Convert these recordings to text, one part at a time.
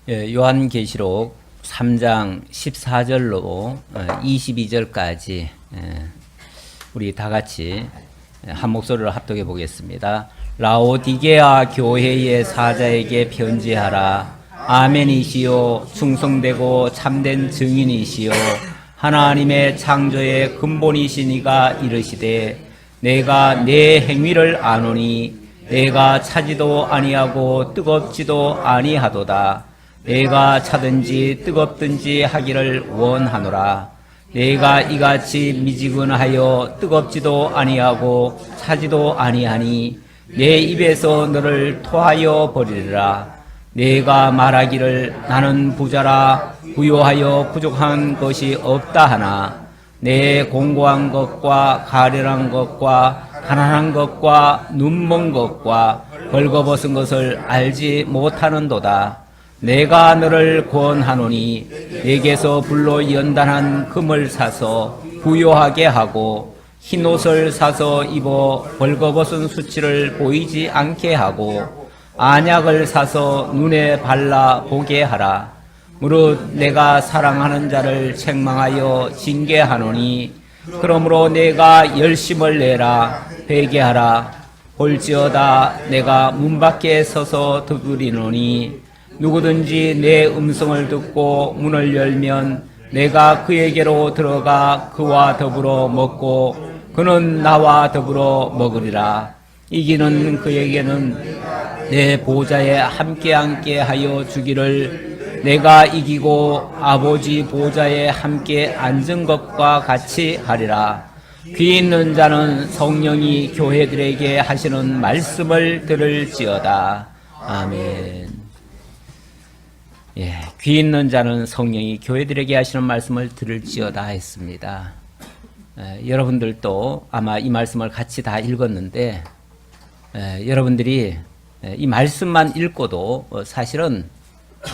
요한계시록 3장 14절로 22절까지 우리 다 같이 한 목소리로 합독해 보겠습니다. 라오디게아 교회의 사자에게 편지하라. 아멘이시요 충성되고 참된 증인이시요 하나님의 창조의 근본이시니가 이르시되 내가 내 행위를 아노니 내가 차지도 아니하고 뜨겁지도 아니하도다. 내가 차든지 뜨겁든지 하기를 원하노라. 내가 이같이 미지근하여 뜨겁지도 아니하고 차지도 아니하니 내 입에서 너를 토하여 버리리라. 내가 말하기를 나는 부자라 부요하여 부족한 것이 없다 하나 내 공고한 것과 가련한 것과 가난한 것과 눈먼 것과 벌거벗은 것을 알지 못하는도다. 내가 너를 권하노니 내게서 불로 연단한 금을 사서 부요하게 하고 흰옷을 사서 입어 벌거벗은 수치를 보이지 않게 하고 안약을 사서 눈에 발라 보게 하라. 무릇 내가 사랑하는 자를 책망하여 징계하노니 그러므로 내가 열심을 내라 회개하라. 볼지어다 내가 문 밖에 서서 두드리노니 누구든지 내 음성을 듣고 문을 열면 내가 그에게로 들어가 그와 더불어 먹고 그는 나와 더불어 먹으리라. 이기는 그에게는 내 보좌에 함께 하여 주기를 내가 이기고 아버지 보좌에 함께 앉은 것과 같이 하리라. 귀 있는 자는 성령이 교회들에게 하시는 말씀을 들을지어다. 아멘. 귀 있는 자는 성령이 교회들에게 하시는 말씀을 들을지어다 했습니다. 여러분들도 아마 이 말씀을 같이 다 읽었는데 여러분들이 이 말씀만 읽고도 사실은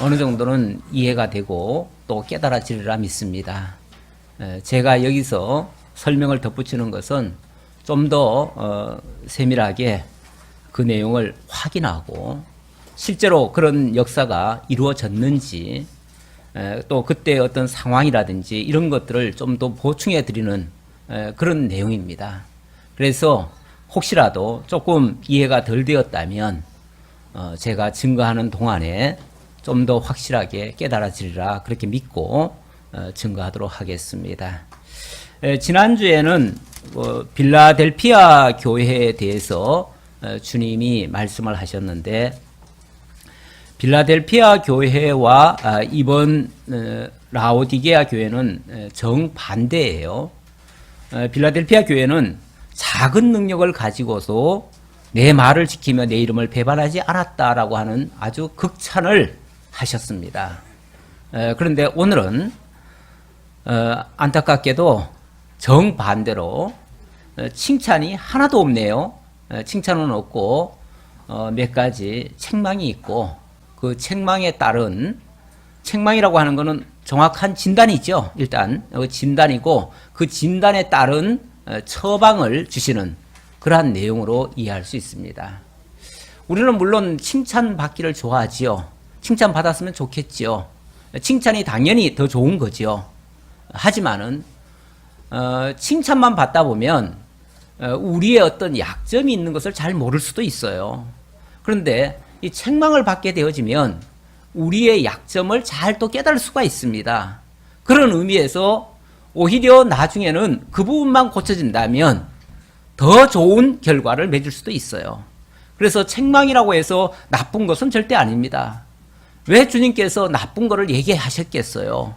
어느 정도는 이해가 되고 또 깨달아지리라 믿습니다. 제가 여기서 설명을 덧붙이는 것은 좀 더 세밀하게 그 내용을 확인하고 실제로 그런 역사가 이루어졌는지 또 그때 어떤 상황이라든지 이런 것들을 좀 더 보충해 드리는 그런 내용입니다. 그래서 혹시라도 조금 이해가 덜 되었다면 제가 증거하는 동안에 좀 더 확실하게 깨달아지리라 그렇게 믿고 증거하도록 하겠습니다. 지난주에는 빌라델피아 교회에 대해서 주님이 말씀을 하셨는데 빌라델피아 교회와 이번 라오디게아 교회는 정반대예요. 빌라델피아 교회는 작은 능력을 가지고서 내 말을 지키며 내 이름을 배반하지 않았다라고 하는 아주 극찬을 하셨습니다. 그런데 오늘은 안타깝게도 정반대로 칭찬이 하나도 없네요. 칭찬은 없고 몇 가지 책망이 있고 그 책망에 따른 책망이라고 하는 것은 정확한 진단이죠. 일단 진단이고 그 진단에 따른 처방을 주시는 그러한 내용으로 이해할 수 있습니다. 우리는 물론 칭찬받기를 좋아하지요. 칭찬받았으면 좋겠지요. 칭찬이 당연히 더 좋은 거지요. 하지만은 칭찬만 받다 보면 우리의 어떤 약점이 있는 것을 잘 모를 수도 있어요. 그런데 이 책망을 받게 되어지면 우리의 약점을 잘 또 깨달을 수가 있습니다. 그런 의미에서 오히려 나중에는 그 부분만 고쳐진다면 더 좋은 결과를 맺을 수도 있어요. 그래서 책망이라고 해서 나쁜 것은 절대 아닙니다. 왜 주님께서 나쁜 것을 얘기하셨겠어요?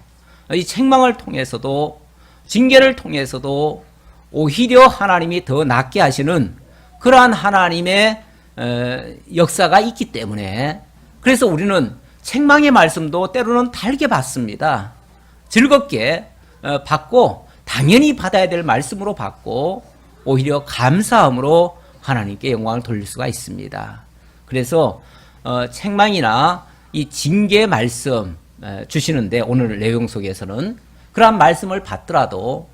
이 책망을 통해서도 징계를 통해서도 오히려 하나님이 더 낫게 하시는 그러한 하나님의 역사가 있기 때문에 그래서 우리는 책망의 말씀도 때로는 달게 받습니다. 즐겁게 받고 당연히 받아야 될 말씀으로 받고 오히려 감사함으로 하나님께 영광을 돌릴 수가 있습니다. 그래서 책망이나 이 징계 말씀 주시는데 오늘 내용 속에서는 그러한 말씀을 받더라도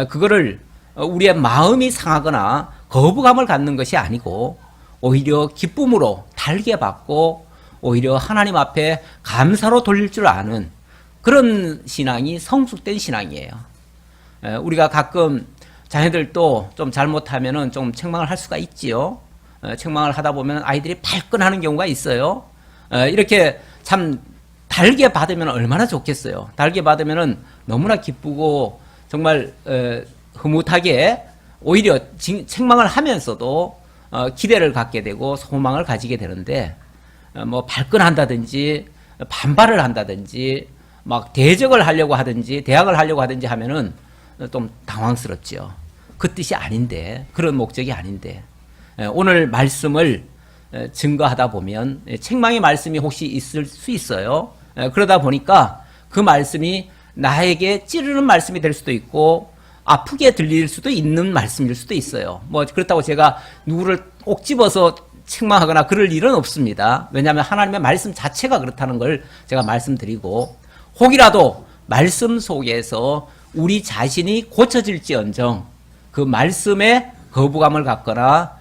그거를 우리의 마음이 상하거나 거부감을 갖는 것이 아니고 오히려 기쁨으로 달게 받고 오히려 하나님 앞에 감사로 돌릴 줄 아는 그런 신앙이 성숙된 신앙이에요. 우리가 가끔 자녀들도 좀 잘못하면은 좀 책망을 할 수가 있지요. 책망을 하다 보면 아이들이 발끈하는 경우가 있어요. 이렇게 참 달게 받으면 얼마나 좋겠어요. 달게 받으면은 너무나 기쁘고 정말 흐뭇하게 오히려 책망을 하면서도 기대를 갖게 되고 소망을 가지게 되는데 뭐 발끈한다든지 반발을 한다든지 막 대적을 하려고 하든지 대항을 하려고 하든지 하면은 좀 당황스럽죠. 그 뜻이 아닌데, 그런 목적이 아닌데, 오늘 말씀을 증거하다 보면 책망의 말씀이 혹시 있을 수 있어요. 그러다 보니까 그 말씀이 나에게 찌르는 말씀이 될 수도 있고 아프게 들릴 수도 있는 말씀일 수도 있어요. 뭐 그렇다고 제가 누구를 꼭 집어서 책망하거나 그럴 일은 없습니다. 왜냐하면 하나님의 말씀 자체가 그렇다는 걸 제가 말씀드리고, 혹이라도 말씀 속에서 우리 자신이 고쳐질지언정 그 말씀에 거부감을 갖거나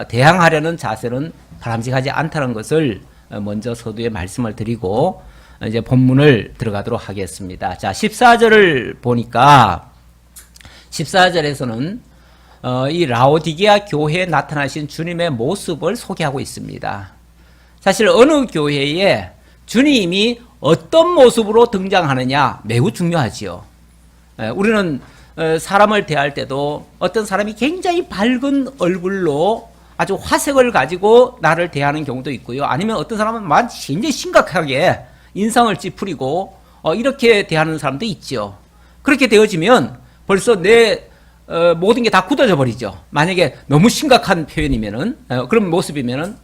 대항하려는 자세는 바람직하지 않다는 것을 먼저 서두에 말씀을 드리고 이제 본문을 들어가도록 하겠습니다. 자, 14절을 보니까 14절에서는 이 라오디게아 교회에 나타나신 주님의 모습을 소개하고 있습니다. 사실 어느 교회에 주님이 어떤 모습으로 등장하느냐 매우 중요하지요. 우리는 사람을 대할 때도 어떤 사람이 굉장히 밝은 얼굴로 아주 화색을 가지고 나를 대하는 경우도 있고요. 아니면 어떤 사람은 굉장히 심각하게 인상을 찌푸리고 이렇게 대하는 사람도 있죠. 그렇게 되어지면 벌써 내 모든 게 다 굳어져 버리죠. 만약에 너무 심각한 표현이면은 그런 모습이면은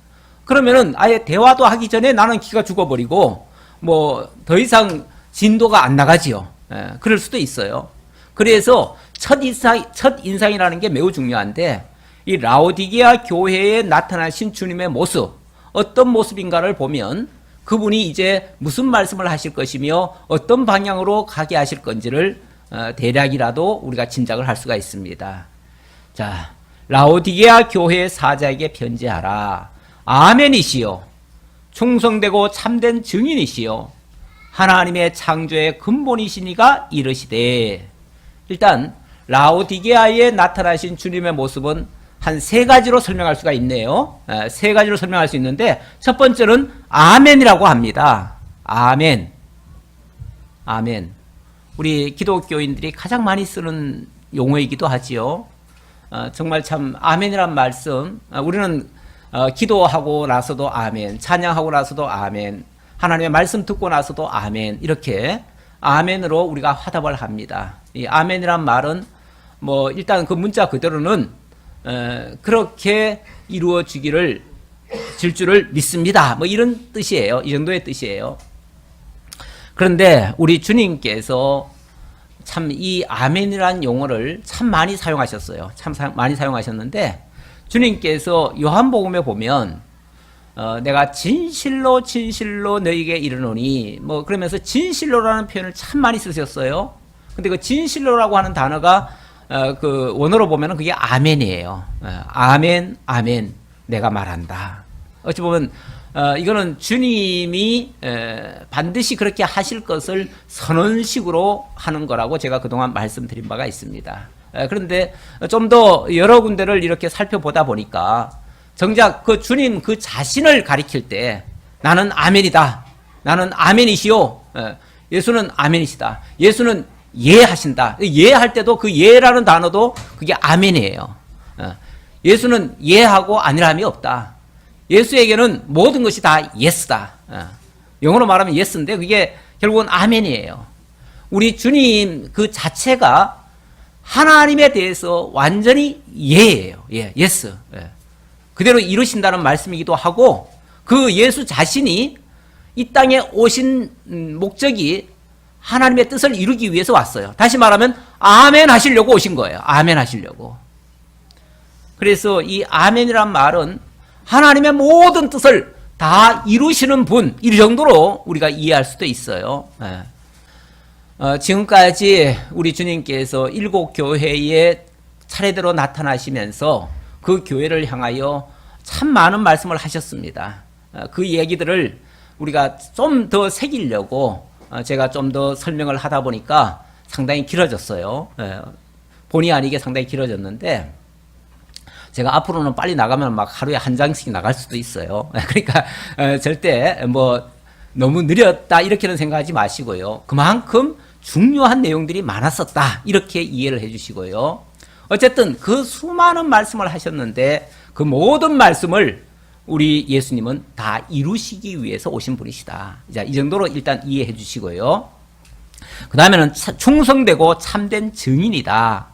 그러면은 아예 대화도 하기 전에 나는 기가 죽어버리고 뭐 더 이상 진도가 안 나가지요. 그럴 수도 있어요. 그래서 첫 인상이라는 게 매우 중요한데 이 라오디게아 교회에 나타나신 주님의 모습, 어떤 모습인가를 보면 그분이 이제 무슨 말씀을 하실 것이며 어떤 방향으로 가게 하실 건지를 대략이라도 우리가 짐작을 할 수가 있습니다. 자, 라오디게아 교회의 사자에게 편지하라. 아멘이시요. 충성되고 참된 증인이시요. 하나님의 창조의 근본이시니가 이르시되. 일단 라오디게아에 나타나신 주님의 모습은 한 세 가지로 설명할 수가 있네요. 세 가지로 설명할 수 있는데 첫 번째는 아멘이라고 합니다. 아멘. 아멘. 우리 기독교인들이 가장 많이 쓰는 용어이기도 하지요. 정말 참 아멘이란 말씀, 우리는 기도하고 나서도 아멘, 찬양하고 나서도 아멘, 하나님의 말씀 듣고 나서도 아멘, 이렇게 아멘으로 우리가 화답을 합니다. 이 아멘이란 말은 뭐 일단 그 문자 그대로는 그렇게 이루어지기를 질 줄을 믿습니다. 뭐 이런 뜻이에요. 이 정도의 뜻이에요. 그런데 우리 주님께서 참 이 아멘이라는 용어를 참 많이 사용하셨어요. 참 많이 사용하셨는데 주님께서 요한복음에 보면 내가 진실로 진실로 너희에게 이르노니 뭐 그러면서 진실로라는 표현을 참 많이 쓰셨어요. 근데 그 진실로라고 하는 단어가 그 원어로 보면은 그게 아멘이에요. 아멘, 아멘. 내가 말한다. 어찌 보면 이거는 주님이 반드시 그렇게 하실 것을 선언식으로 하는 거라고 제가 그동안 말씀드린 바가 있습니다. 그런데 좀 더 여러 군데를 이렇게 살펴보다 보니까 정작 그 주님 그 자신을 가리킬 때 나는 아멘이다. 나는 아멘이시오. 예수는 아멘이시다. 예수는 예하신다. 예할 때도 그 예라는 단어도 그게 아멘이에요. 예수는 예하고 아니라함이 없다. 예수에게는 모든 것이 다 예스다. 영어로 말하면 예스인데 그게 결국은 아멘이에요. 우리 주님 그 자체가 하나님에 대해서 완전히 예예요. 예, 예스. 그대로 이루신다는 말씀이기도 하고 그 예수 자신이 이 땅에 오신 목적이 하나님의 뜻을 이루기 위해서 왔어요. 다시 말하면 아멘 하시려고 오신 거예요. 아멘 하시려고. 그래서 이 아멘이란 말은 하나님의 모든 뜻을 다 이루시는 분, 이 정도로 우리가 이해할 수도 있어요. 지금까지 우리 주님께서 7 교회에 차례대로 나타나시면서 그 교회를 향하여 참 많은 말씀을 하셨습니다. 그 얘기들을 우리가 좀 더 새기려고 제가 좀 더 설명을 하다 보니까 상당히 길어졌어요. 본의 아니게 상당히 길어졌는데 제가 앞으로는 빨리 나가면 막 하루에 한 장씩 나갈 수도 있어요. 그러니까 절대 뭐 너무 느렸다 이렇게는 생각하지 마시고요. 그만큼 중요한 내용들이 많았었다 이렇게 이해를 해주시고요. 어쨌든 그 수많은 말씀을 하셨는데 그 모든 말씀을 우리 예수님은 다 이루시기 위해서 오신 분이시다. 자, 이 정도로 일단 이해해 주시고요. 그 다음에는 충성되고 참된 증인이다.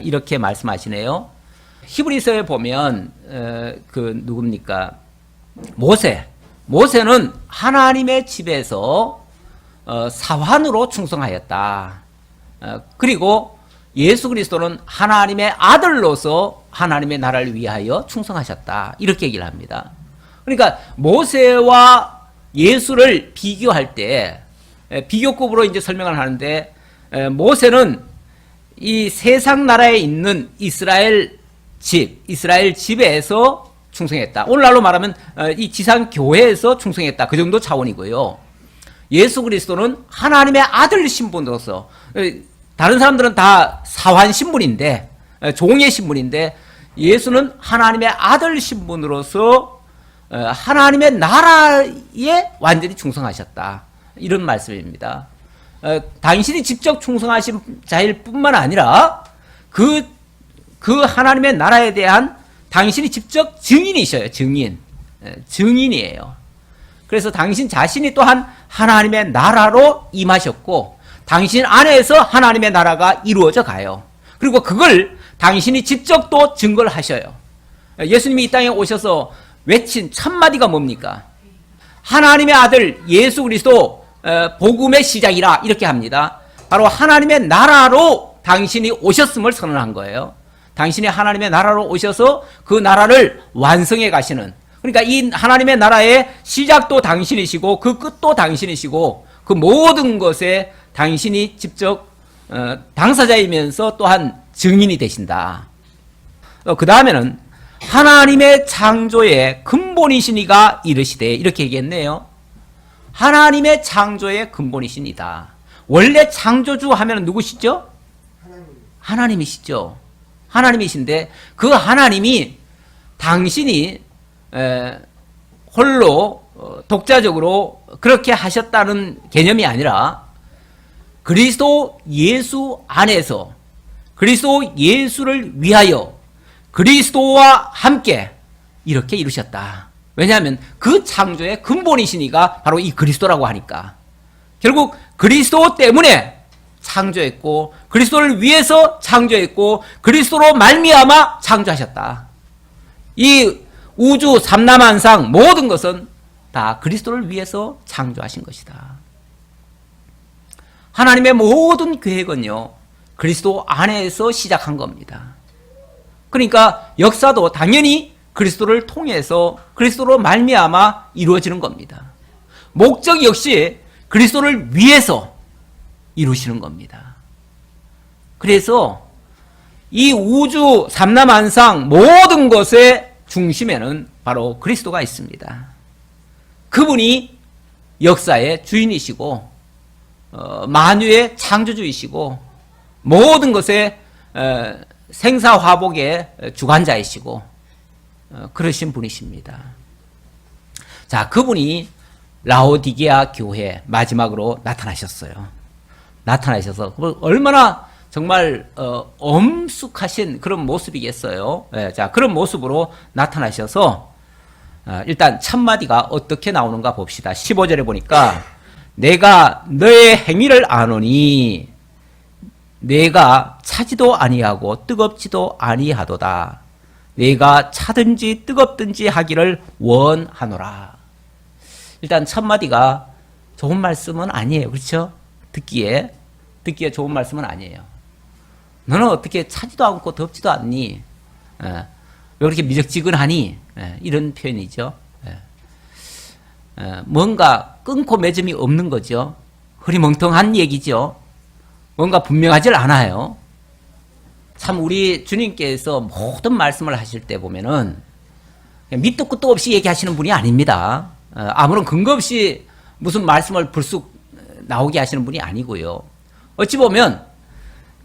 이렇게 말씀하시네요. 히브리서에 보면 누굽니까? 모세는 하나님의 집에서 사환으로 충성하였다. 그리고 예수 그리스도는 하나님의 아들로서 하나님의 나라를 위하여 충성하셨다. 이렇게 얘기를 합니다. 그러니까 모세와 예수를 비교할 때 비교급으로 이제 설명을 하는데 모세는 이 세상 나라에 있는 이스라엘 집에서 충성했다. 오늘날로 말하면 이 지상 교회에서 충성했다. 그 정도 차원이고요. 예수 그리스도는 하나님의 아들 신분으로서 다른 사람들은 다 사환 신분인데 종의 신분인데 예수는 하나님의 아들 신분으로서 하나님의 나라에 완전히 충성하셨다. 이런 말씀입니다. 당신이 직접 충성하신 자일 뿐만 아니라 그 하나님의 나라에 대한 당신이 직접 증인이셔요. 증인이에요. 그래서 당신 자신이 또한 하나님의 나라로 임하셨고 당신 안에서 하나님의 나라가 이루어져 가요. 그리고 그걸 당신이 직접 또 증거를 하셔요. 예수님이 이 땅에 오셔서 외친 첫마디가 뭡니까? 하나님의 아들 예수 그리스도 복음의 시작이라 이렇게 합니다. 바로 하나님의 나라로 당신이 오셨음을 선언한 거예요. 당신이 하나님의 나라로 오셔서 그 나라를 완성해 가시는, 그러니까 이 하나님의 나라의 시작도 당신이시고 그 끝도 당신이시고 그 모든 것에 당신이 직접 당사자이면서 또한 증인이 되신다. 그 다음에는 하나님의 창조의 근본이시니가 이르시되 이렇게 얘기했네요. 하나님의 창조의 근본이시니다. 원래 창조주 하면 누구시죠? 하나님이시죠. 하나님이신데 그 하나님이 당신이 홀로 독자적으로 그렇게 하셨다는 개념이 아니라 그리스도 예수 안에서 그리스도 예수를 위하여 그리스도와 함께 이렇게 이루셨다. 왜냐하면 그 창조의 근본이시니까 바로 이 그리스도라고 하니까 결국 그리스도 때문에 창조했고 그리스도를 위해서 창조했고 그리스도로 말미암아 창조하셨다. 이 우주 삼라만상 모든 것은 다 그리스도를 위해서 창조하신 것이다. 하나님의 모든 계획은요 그리스도 안에서 시작한 겁니다. 그러니까 역사도 당연히 그리스도를 통해서 그리스도로 말미암아 이루어지는 겁니다. 목적 역시 그리스도를 위해서 이루시는 겁니다. 그래서 이 우주 삼라만상 모든 것의 중심에는 바로 그리스도가 있습니다. 그분이 역사의 주인이시고 만유의 창조주이시고 모든 것의 생사화복의 주관자이시고 그러신 분이십니다. 자, 그분이 라오디게아 교회 마지막으로 나타나셨어요. 나타나셔서 얼마나 정말 엄숙하신 그런 모습이겠어요. 자, 그런 모습으로 나타나셔서 일단 첫 마디가 어떻게 나오는가 봅시다. 15절에 보니까 내가 너의 행위를 아노니 내가 차지도 아니하고 뜨겁지도 아니하도다. 내가 차든지 뜨겁든지 하기를 원하노라. 일단 첫 마디가 좋은 말씀은 아니에요. 그렇죠? 듣기에 좋은 말씀은 아니에요. 너는 어떻게 차지도 않고 덥지도 않니? 왜 그렇게 미적지근하니? 이런 표현이죠. 뭔가 끊고 매점이 없는 거죠. 흐리멍텅한 얘기죠. 뭔가 분명하질 않아요. 참 우리 주님께서 모든 말씀을 하실 때 보면은 밑도 끝도 없이 얘기하시는 분이 아닙니다. 아무런 근거 없이 무슨 말씀을 불쑥 나오게 하시는 분이 아니고요. 어찌 보면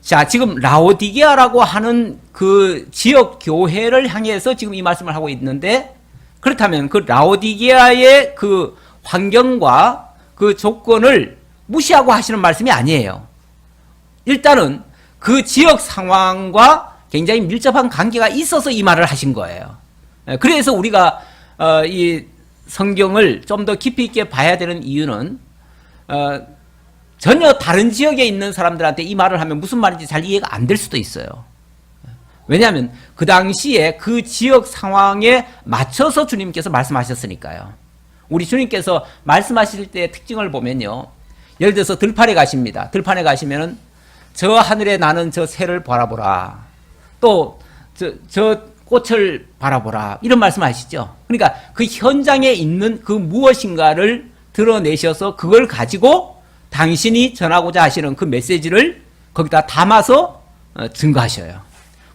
자, 지금 라오디게아라고 하는 그 지역 교회를 향해서 지금 이 말씀을 하고 있는데, 그렇다면 그 라오디게아의 그 환경과 그 조건을 무시하고 하시는 말씀이 아니에요. 일단은 그 지역 상황과 굉장히 밀접한 관계가 있어서 이 말을 하신 거예요. 그래서 우리가 이 성경을 좀 더 깊이 있게 봐야 되는 이유는 전혀 다른 지역에 있는 사람들한테 이 말을 하면 무슨 말인지 잘 이해가 안 될 수도 있어요. 왜냐하면 그 당시에 그 지역 상황에 맞춰서 주님께서 말씀하셨으니까요. 우리 주님께서 말씀하실 때의 특징을 보면요. 예를 들어서 들판에 가십니다. 들판에 가시면은 저 하늘에 나는 저 새를 바라보라. 또 저 꽃을 바라보라. 이런 말씀 하시죠. 그러니까 그 현장에 있는 그 무엇인가를 드러내셔서 그걸 가지고 당신이 전하고자 하시는 그 메시지를 거기다 담아서 증거하셔요.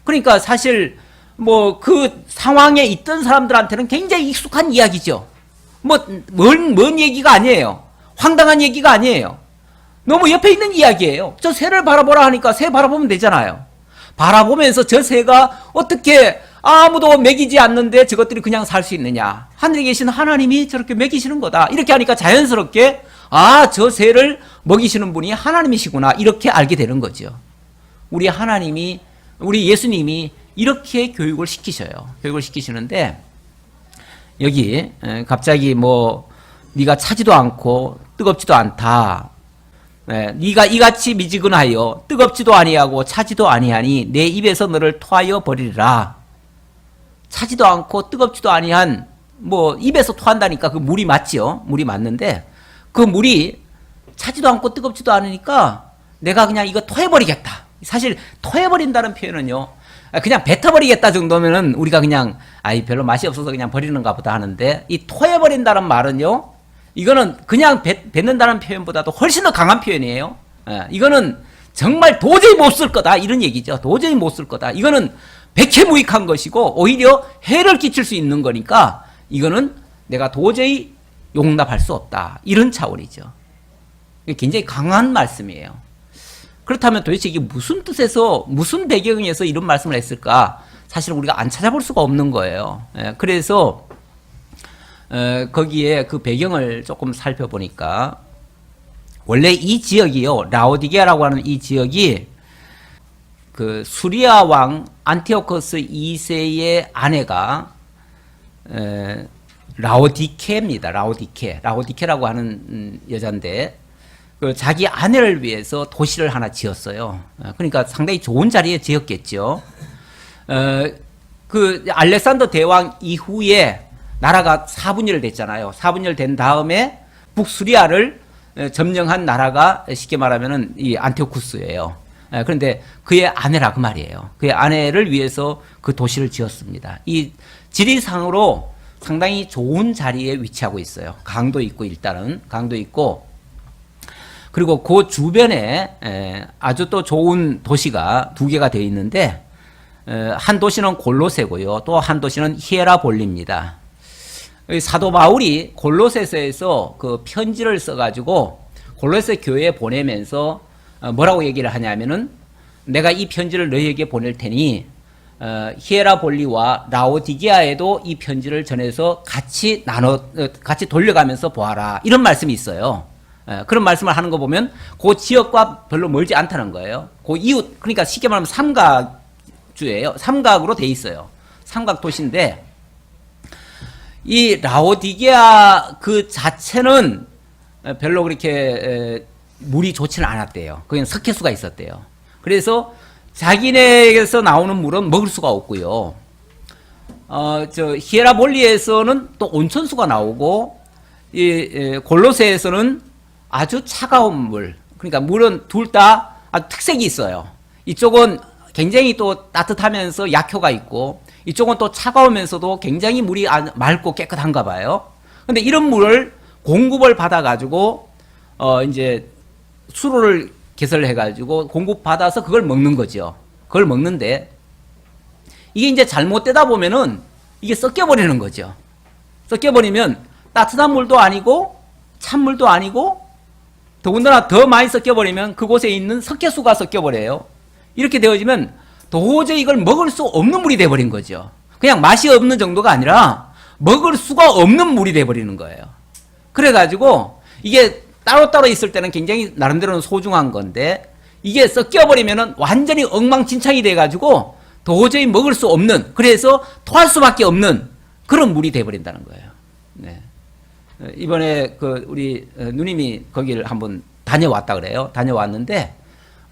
그러니까 사실 뭐 그 상황에 있던 사람들한테는 굉장히 익숙한 이야기죠. 먼 얘기가 아니에요. 황당한 얘기가 아니에요. 너무 옆에 있는 이야기예요. 저 새를 바라보라 하니까 새 바라보면 되잖아요. 바라보면서 저 새가 어떻게 아무도 먹이지 않는데 저것들이 그냥 살 수 있느냐. 하늘에 계신 하나님이 저렇게 먹이시는 거다. 이렇게 하니까 자연스럽게 저 새를 먹이시는 분이 하나님이시구나. 이렇게 알게 되는 거죠. 우리 예수님이 이렇게 교육을 시키셔요. 교육을 시키시는데 여기 갑자기 네가 차지도 않고 뜨겁지도 않다. 네가 이같이 미지근하여 뜨겁지도 아니하고 차지도 아니하니 내 입에서 너를 토하여 버리리라. 차지도 않고 뜨겁지도 아니한 입에서 토한다니까 그 물이 맞지요. 물이 맞는데 그 물이 차지도 않고 뜨겁지도 않으니까 내가 그냥 이거 토해버리겠다. 사실 토해버린다는 표현은요. 그냥 뱉어버리겠다 정도면은 우리가 그냥 별로 맛이 없어서 그냥 버리는가 보다 하는데 이 토해버린다는 말은요. 이거는 그냥 뱉는다는 표현보다도 훨씬 더 강한 표현이에요. 이거는 정말 도저히 못 쓸 거다 이런 얘기죠. 도저히 못 쓸 거다. 이거는 백해무익한 것이고 오히려 해를 끼칠 수 있는 거니까 이거는 내가 도저히 용납할 수 없다. 이런 차원이죠. 굉장히 강한 말씀이에요. 그렇다면 도대체 이게 무슨 뜻에서 무슨 배경에서 이런 말씀을 했을까? 사실 우리가 안 찾아볼 수가 없는 거예요. 그래서 거기에 그 배경을 조금 살펴보니까 원래 이 지역이요. 라오디게아라고 하는 이 지역이 그 수리아 왕 안티오코스 2세의 아내가 라오디케입니다. 라오디케라고 하는 여자인데 그 자기 아내를 위해서 도시를 하나 지었어요. 그러니까 상당히 좋은 자리에 지었겠죠. 그 알렉산더 대왕 이후에 나라가 4분열 됐잖아요. 4분열 된 다음에 북수리아를 점령한 나라가 쉽게 말하면은 이 안티오쿠스예요. 그런데 그의 아내라 그 말이에요. 그의 아내를 위해서 그 도시를 지었습니다. 이 지리상으로 상당히 좋은 자리에 위치하고 있어요. 강도 있고 일단은 강도 있고 그리고 그 주변에 아주 또 좋은 도시가 두 개가 되어 있는데 한 도시는 골로세고요. 또 한 도시는 히에라볼리입니다. 사도 바울이 골로새서에서 그 편지를 써가지고 골로새 교회에 보내면서 뭐라고 얘기를 하냐면은 내가 이 편지를 너희에게 보낼 테니 히에라볼리와 라오디게아에도 이 편지를 전해서 같이 돌려가면서 보아라. 이런 말씀이 있어요. 그런 말씀을 하는 거 보면 그 지역과 별로 멀지 않다는 거예요. 그 이웃, 그러니까 쉽게 말하면 삼각주예요. 삼각으로 돼 있어요. 삼각 도시인데 이 라오디게아 그 자체는 별로 그렇게 물이 좋지는 않았대요. 거기는 석회수가 있었대요. 그래서 자기네에게서 나오는 물은 먹을 수가 없고요. 히에라볼리에서는 또 온천수가 나오고 이 골로새에서는 아주 차가운 물, 그러니까 물은 둘 다 아주 특색이 있어요. 이쪽은 굉장히 또 따뜻하면서 약효가 있고 이쪽은 또 차가우면서도 굉장히 물이 맑고 깨끗한가 봐요. 근데 이런 물을 공급을 받아가지고 이제 수로를 개설을 해가지고 공급받아서 그걸 먹는 거죠. 그걸 먹는데 이게 이제 잘못되다 보면은 이게 섞여버리는 거죠. 섞여버리면 따뜻한 물도 아니고 찬물도 아니고 더군다나 더 많이 섞여버리면 그곳에 있는 석회수가 섞여버려요. 이렇게 되어지면 도저히 이걸 먹을 수 없는 물이 돼버린 거죠. 그냥 맛이 없는 정도가 아니라 먹을 수가 없는 물이 돼버리는 거예요. 그래가지고 이게 따로따로 있을 때는 굉장히 나름대로는 소중한 건데 이게 섞여버리면은 완전히 엉망진창이 돼가지고 도저히 먹을 수 없는, 그래서 토할 수밖에 없는 그런 물이 돼버린다는 거예요. 네. 이번에 우리 누님이 거기를 한번 다녀왔다 그래요. 다녀왔는데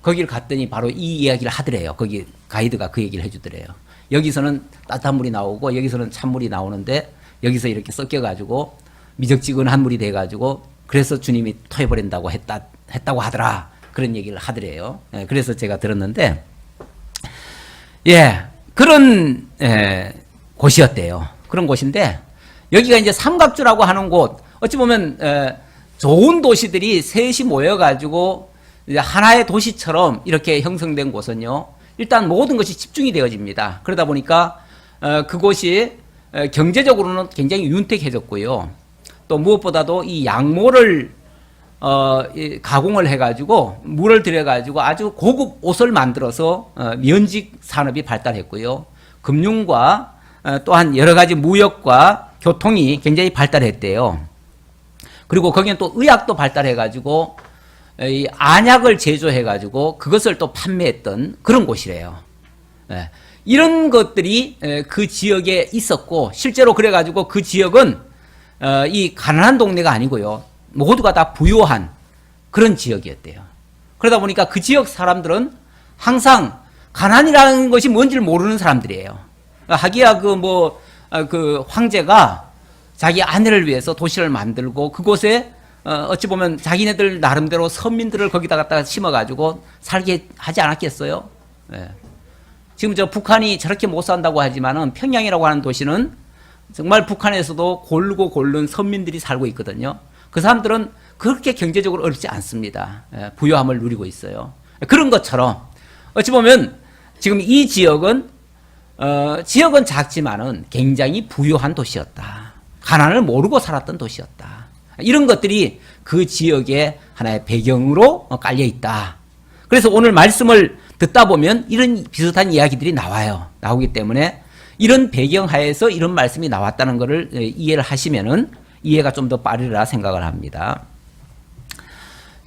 거기를 갔더니 바로 이 이야기를 하더래요. 거기 가이드가 그 얘기를 해주더래요. 여기서는 따뜻한 물이 나오고 여기서는 찬물이 나오는데 여기서 이렇게 섞여가지고 미적지근한 물이 돼가지고 그래서 주님이 토해버린다고 했다고 하더라. 그런 얘기를 하더래요. 예, 그래서 제가 들었는데, 예, 그런 곳이었대요. 그런 곳인데 여기가 이제 삼각주라고 하는 곳, 어찌 보면 좋은 도시들이 셋이 모여가지고 이제 하나의 도시처럼 이렇게 형성된 곳은요, 일단 모든 것이 집중이 되어집니다. 그러다 보니까 그곳이 경제적으로는 굉장히 윤택해졌고요. 또 무엇보다도 이 양모를 가공을 해가지고 물을 들여가지고 아주 고급 옷을 만들어서 면직 산업이 발달했고요. 금융과 또한 여러 가지 무역과 교통이 굉장히 발달했대요. 그리고 거기는 또 의학도 발달해가지고 이 안약을 제조해가지고 그것을 또 판매했던 그런 곳이래요. 이런 것들이 그 지역에 있었고, 실제로 그래가지고 그 지역은 이 가난한 동네가 아니고요, 모두가 다 부유한 그런 지역이었대요. 그러다 보니까 그 지역 사람들은 항상 가난이라는 것이 뭔지를 모르는 사람들이에요. 하기야 그 황제가 자기 아내를 위해서 도시를 만들고 그곳에 어찌 보면 자기네들 나름대로 선민들을 거기다 갖다가 심어가지고 살게 하지 않았겠어요? 네. 지금 저 북한이 저렇게 못 산다고 하지만은 평양이라고 하는 도시는 정말 북한에서도 골고 골른 선민들이 살고 있거든요. 그 사람들은 그렇게 경제적으로 어렵지 않습니다. 부유함을 누리고 있어요. 그런 것처럼 어찌 보면 지금 이 지역은 작지만은 굉장히 부유한 도시였다. 가난을 모르고 살았던 도시였다. 이런 것들이 그 지역의 하나의 배경으로 깔려 있다. 그래서 오늘 말씀을 듣다 보면 이런 비슷한 이야기들이 나오기 때문에 이런 배경 하에서 이런 말씀이 나왔다는 것을 이해를 하시면은 이해가 좀 더 빠르리라 생각을 합니다.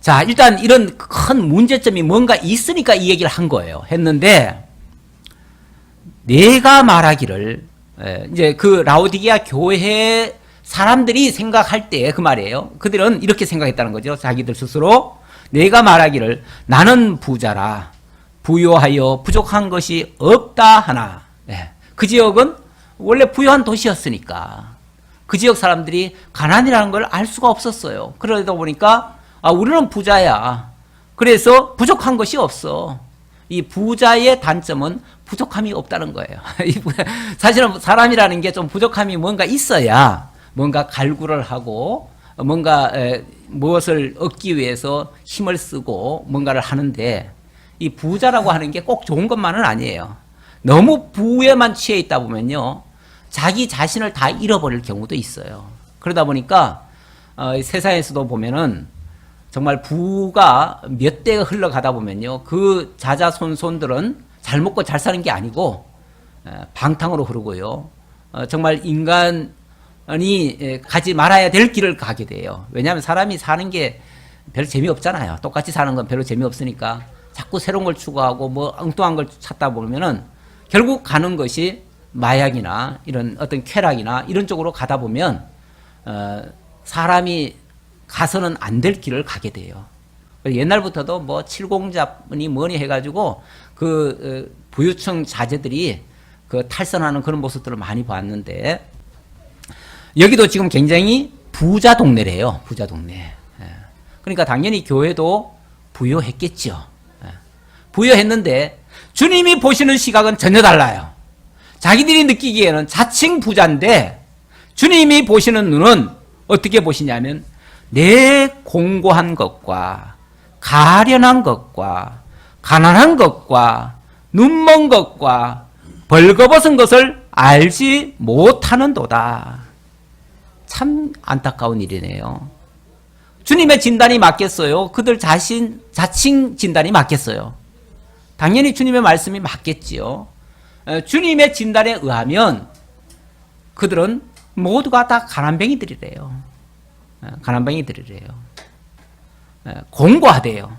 자, 일단 이런 큰 문제점이 뭔가 있으니까 이 얘기를 한 거예요. 했는데 내가 말하기를, 이제 그 라오디게아 교회 사람들이 생각할 때 그 말이에요. 그들은 이렇게 생각했다는 거죠. 자기들 스스로 내가 말하기를 나는 부자라 부요하여 부족한 것이 없다 하나. 그 지역은 원래 부유한 도시였으니까 그 지역 사람들이 가난이라는 걸 알 수가 없었어요. 그러다 보니까 우리는 부자야. 그래서 부족한 것이 없어. 이 부자의 단점은 부족함이 없다는 거예요. 사실은 사람이라는 게 좀 부족함이 뭔가 있어야 뭔가 갈구를 하고 뭔가 무엇을 얻기 위해서 힘을 쓰고 뭔가를 하는데, 이 부자라고 하는 게 꼭 좋은 것만은 아니에요. 너무 부에만 취해 있다 보면요, 자기 자신을 다 잃어버릴 경우도 있어요. 그러다 보니까 세상에서도 보면은 정말 부가 몇 대가 흘러가다 보면요, 그 자자손손들은 잘 먹고 잘 사는 게 아니고 방탕으로 흐르고요, 정말 인간이 가지 말아야 될 길을 가게 돼요. 왜냐하면 사람이 사는 게 별 재미없잖아요. 똑같이 사는 건 별로 재미없으니까 자꾸 새로운 걸 추구하고 뭐 엉뚱한 걸 찾다 보면은 결국 가는 것이 마약이나 이런 어떤 쾌락이나 이런 쪽으로 가다 보면 사람이 가서는 안 될 길을 가게 돼요. 옛날부터도 뭐 칠공잡이 뭐니 해가지고 그 부유층 자제들이 그 탈선하는 그런 모습들을 많이 봤는데, 여기도 지금 굉장히 부자 동네래요. 부자 동네. 그러니까 당연히 교회도 부유했겠죠. 부유했는데 주님이 보시는 시각은 전혀 달라요. 자기들이 느끼기에는 자칭 부자인데 주님이 보시는 눈은 어떻게 보시냐면 내 공고한 것과 가련한 것과 가난한 것과 눈먼 것과 벌거벗은 것을 알지 못하는도다. 참 안타까운 일이네요. 주님의 진단이 맞겠어요? 그들 자칭 진단이 맞겠어요? 당연히 주님의 말씀이 맞겠지요. 주님의 진단에 의하면 그들은 모두가 다 가난뱅이들이래요. 가난뱅이들이래요. 공고하대요.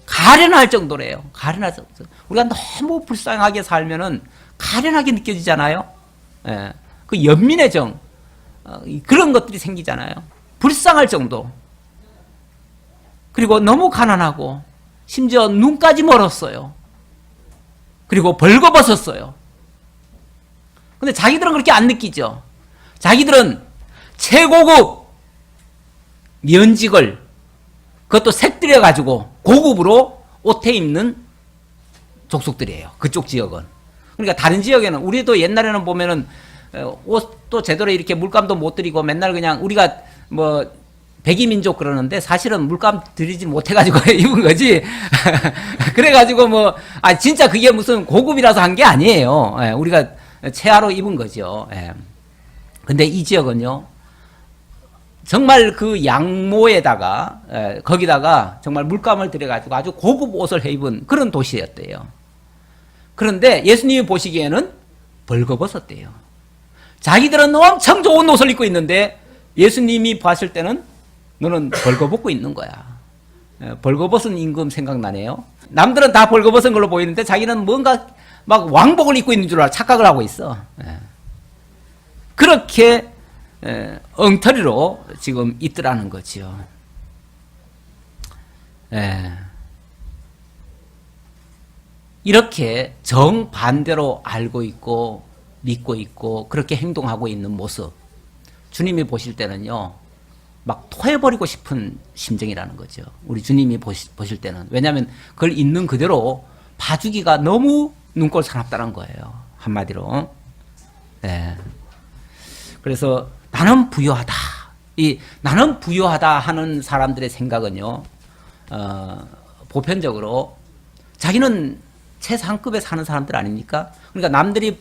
가련할 정도래요. 가련할 정도. 우리가 너무 불쌍하게 살면은 가련하게 느껴지잖아요. 그 연민의 정, 그런 것들이 생기잖아요. 불쌍할 정도. 그리고 너무 가난하고 심지어 눈까지 멀었어요. 그리고 벌거벗었어요. 근데 자기들은 그렇게 안 느끼죠. 자기들은 최고급 면직을 그것도 색들여 가지고 고급으로 옷에 입는 족속들이에요. 그쪽 지역은. 그러니까 다른 지역에는 우리도 옛날에는 보면은 옷도 제대로 이렇게 물감도 못 들이고 맨날 그냥 우리가 뭐 백이민족 그러는데 사실은 물감 들이지 못해가지고 입은 거지. 그래가지고 뭐, 진짜 그게 무슨 고급이라서 한 게 아니에요. 우리가 최하로 입은 거죠. 근데 이 지역은요, 정말 그 양모에다가, 거기다가 정말 물감을 들여가지고 아주 고급 옷을 해 입은 그런 도시였대요. 그런데 예수님이 보시기에는 벌거벗었대요. 자기들은 엄청 좋은 옷을 입고 있는데 예수님이 봤을 때는 너는 벌거벗고 있는 거야. 벌거벗은 임금 생각나네요. 남들은 다 벌거벗은 걸로 보이는데 자기는 뭔가 막 왕복을 입고 있는 줄 알아 착각을 하고 있어. 그렇게 엉터리로 지금 있더라는 거지요. 이렇게 정반대로 알고 있고 믿고 있고 그렇게 행동하고 있는 모습 주님이 보실 때는요. 막 토해버리고 싶은 심정이라는 거죠. 우리 주님이 보실 때는. 왜냐하면 그걸 있는 그대로 봐주기가 너무 눈꼴 사납다는 거예요. 한마디로. 그래서 나는 부유하다. 이 나는 부유하다 하는 사람들의 생각은요. 보편적으로 자기는 최상급에 사는 사람들 아닙니까? 그러니까 남들이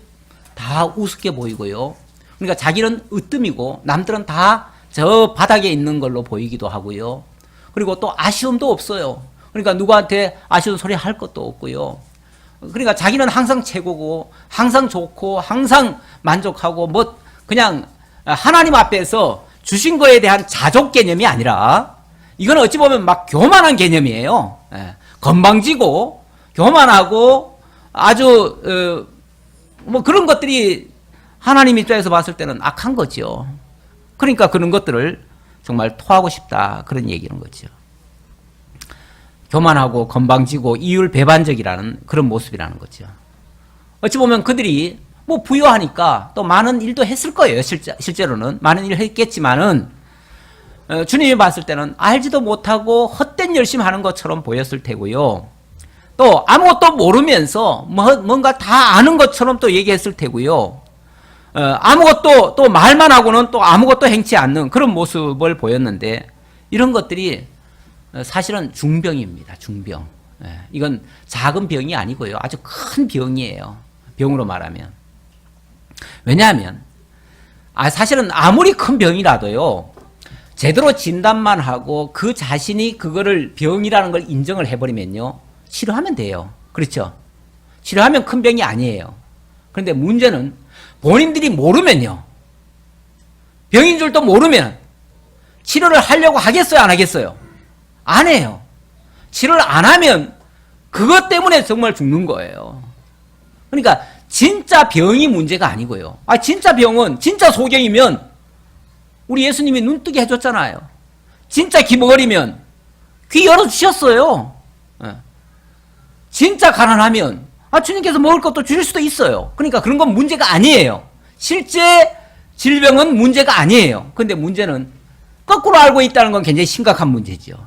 다 우습게 보이고요. 그러니까 자기는 으뜸이고 남들은 다 저 바닥에 있는 걸로 보이기도 하고요. 그리고 또 아쉬움도 없어요. 그러니까 누구한테 아쉬운 소리 할 것도 없고요. 그러니까 자기는 항상 최고고 항상 좋고 항상 만족하고 뭐 그냥 하나님 앞에서 주신 거에 대한 자족 개념이 아니라 이건 어찌 보면 막 교만한 개념이에요. 건방지고 교만하고 아주 뭐 그런 것들이 하나님 입장에서 봤을 때는 악한 거죠. 그러니까 그런 것들을 정말 토하고 싶다. 그런 얘기는 거죠. 교만하고 건방지고 이율배반적이라는 그런 모습이라는 거죠. 어찌 보면 그들이 뭐 부유하니까 또 많은 일도 했을 거예요. 실제로는. 많은 일을 했겠지만은 주님이 봤을 때는 알지도 못하고 헛된 열심히 하는 것처럼 보였을 테고요. 또 아무것도 모르면서 뭔가 다 아는 것처럼 또 얘기했을 테고요. 아무것도 또 말만 하고는 또 아무것도 행치 않는 그런 모습을 보였는데 이런 것들이 사실은 중병입니다. 중병. 이건 작은 병이 아니고요. 아주 큰 병이에요. 병으로 말하면. 왜냐하면 사실은 아무리 큰 병이라도요. 제대로 진단만 하고 그 자신이 그거를 병이라는 걸 인정을 해버리면요. 치료하면 돼요. 그렇죠? 치료하면 큰 병이 아니에요. 그런데 문제는 본인들이 모르면요. 병인 줄도 모르면 치료를 하려고 하겠어요? 안 하겠어요? 안 해요. 치료를 안 하면 그것 때문에 정말 죽는 거예요. 그러니까 진짜 병이 문제가 아니고요. 진짜 병은 진짜 소경이면 우리 예수님이 눈뜨게 해줬잖아요. 진짜 기머거리면 귀 열어주셨어요. 진짜 가난하면 주님께서 먹을 것도 주실 수도 있어요. 그러니까 그런 건 문제가 아니에요. 실제 질병은 문제가 아니에요. 그런데 문제는 거꾸로 알고 있다는 건 굉장히 심각한 문제죠.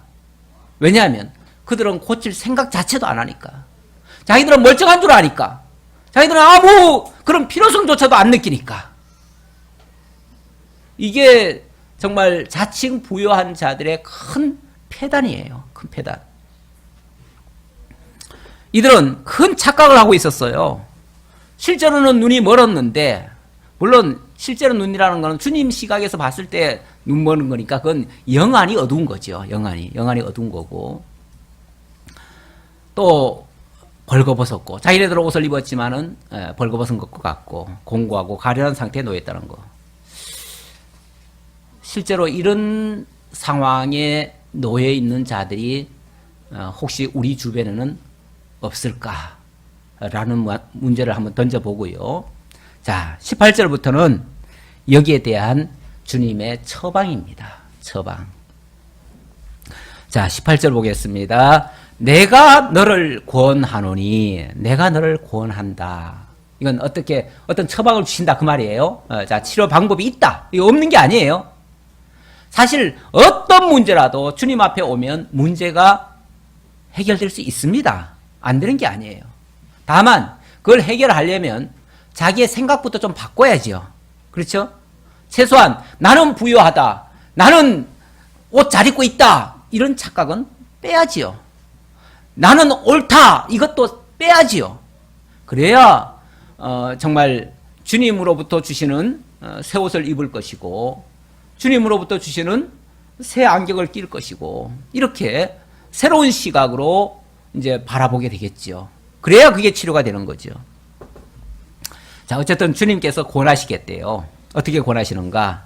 왜냐하면 그들은 고칠 생각 자체도 안 하니까. 자기들은 멀쩡한 줄 아니까. 자기들은 아무 그런 필요성조차도 안 느끼니까. 이게 정말 자칭 부유한 자들의 큰 폐단이에요. 큰 폐단. 이들은 큰 착각을 하고 있었어요. 실제로는 눈이 멀었는데 물론 실제로 눈이라는 거는 주님 시각에서 봤을 때 눈 보는 거니까 그건 영안이 어두운 거죠. 영안이 어두운 거고. 또 벌거벗었고 자기네들 옷을 입었지만은 벌거벗은 것 같고 공고하고 가련한 상태에 놓여 있다는 거. 실제로 이런 상황에 놓여 있는 자들이 혹시 우리 주변에는 없을까라는 문제를 한번 던져보고요. 자, 18절부터는 여기에 대한 주님의 처방입니다. 처방. 자, 18절 보겠습니다. 내가 너를 구원하노니, 내가 너를 구원한다. 이건 어떤 처방을 주신다 그 말이에요. 자, 치료 방법이 있다. 이거 없는 게 아니에요. 사실 어떤 문제라도 주님 앞에 오면 문제가 해결될 수 있습니다. 안 되는 게 아니에요. 다만 그걸 해결하려면 자기의 생각부터 좀 바꿔야죠. 그렇죠? 최소한 나는 부유하다. 나는 옷 잘 입고 있다. 이런 착각은 빼야지요. 나는 옳다. 이것도 빼야지요. 그래야 정말 주님으로부터 주시는 새 옷을 입을 것이고 주님으로부터 주시는 새 안경을 낄 것이고 이렇게 새로운 시각으로 이제 바라보게 되겠죠. 그래야 그게 치료가 되는 거죠. 자, 어쨌든 주님께서 권하시겠대요. 어떻게 권하시는가?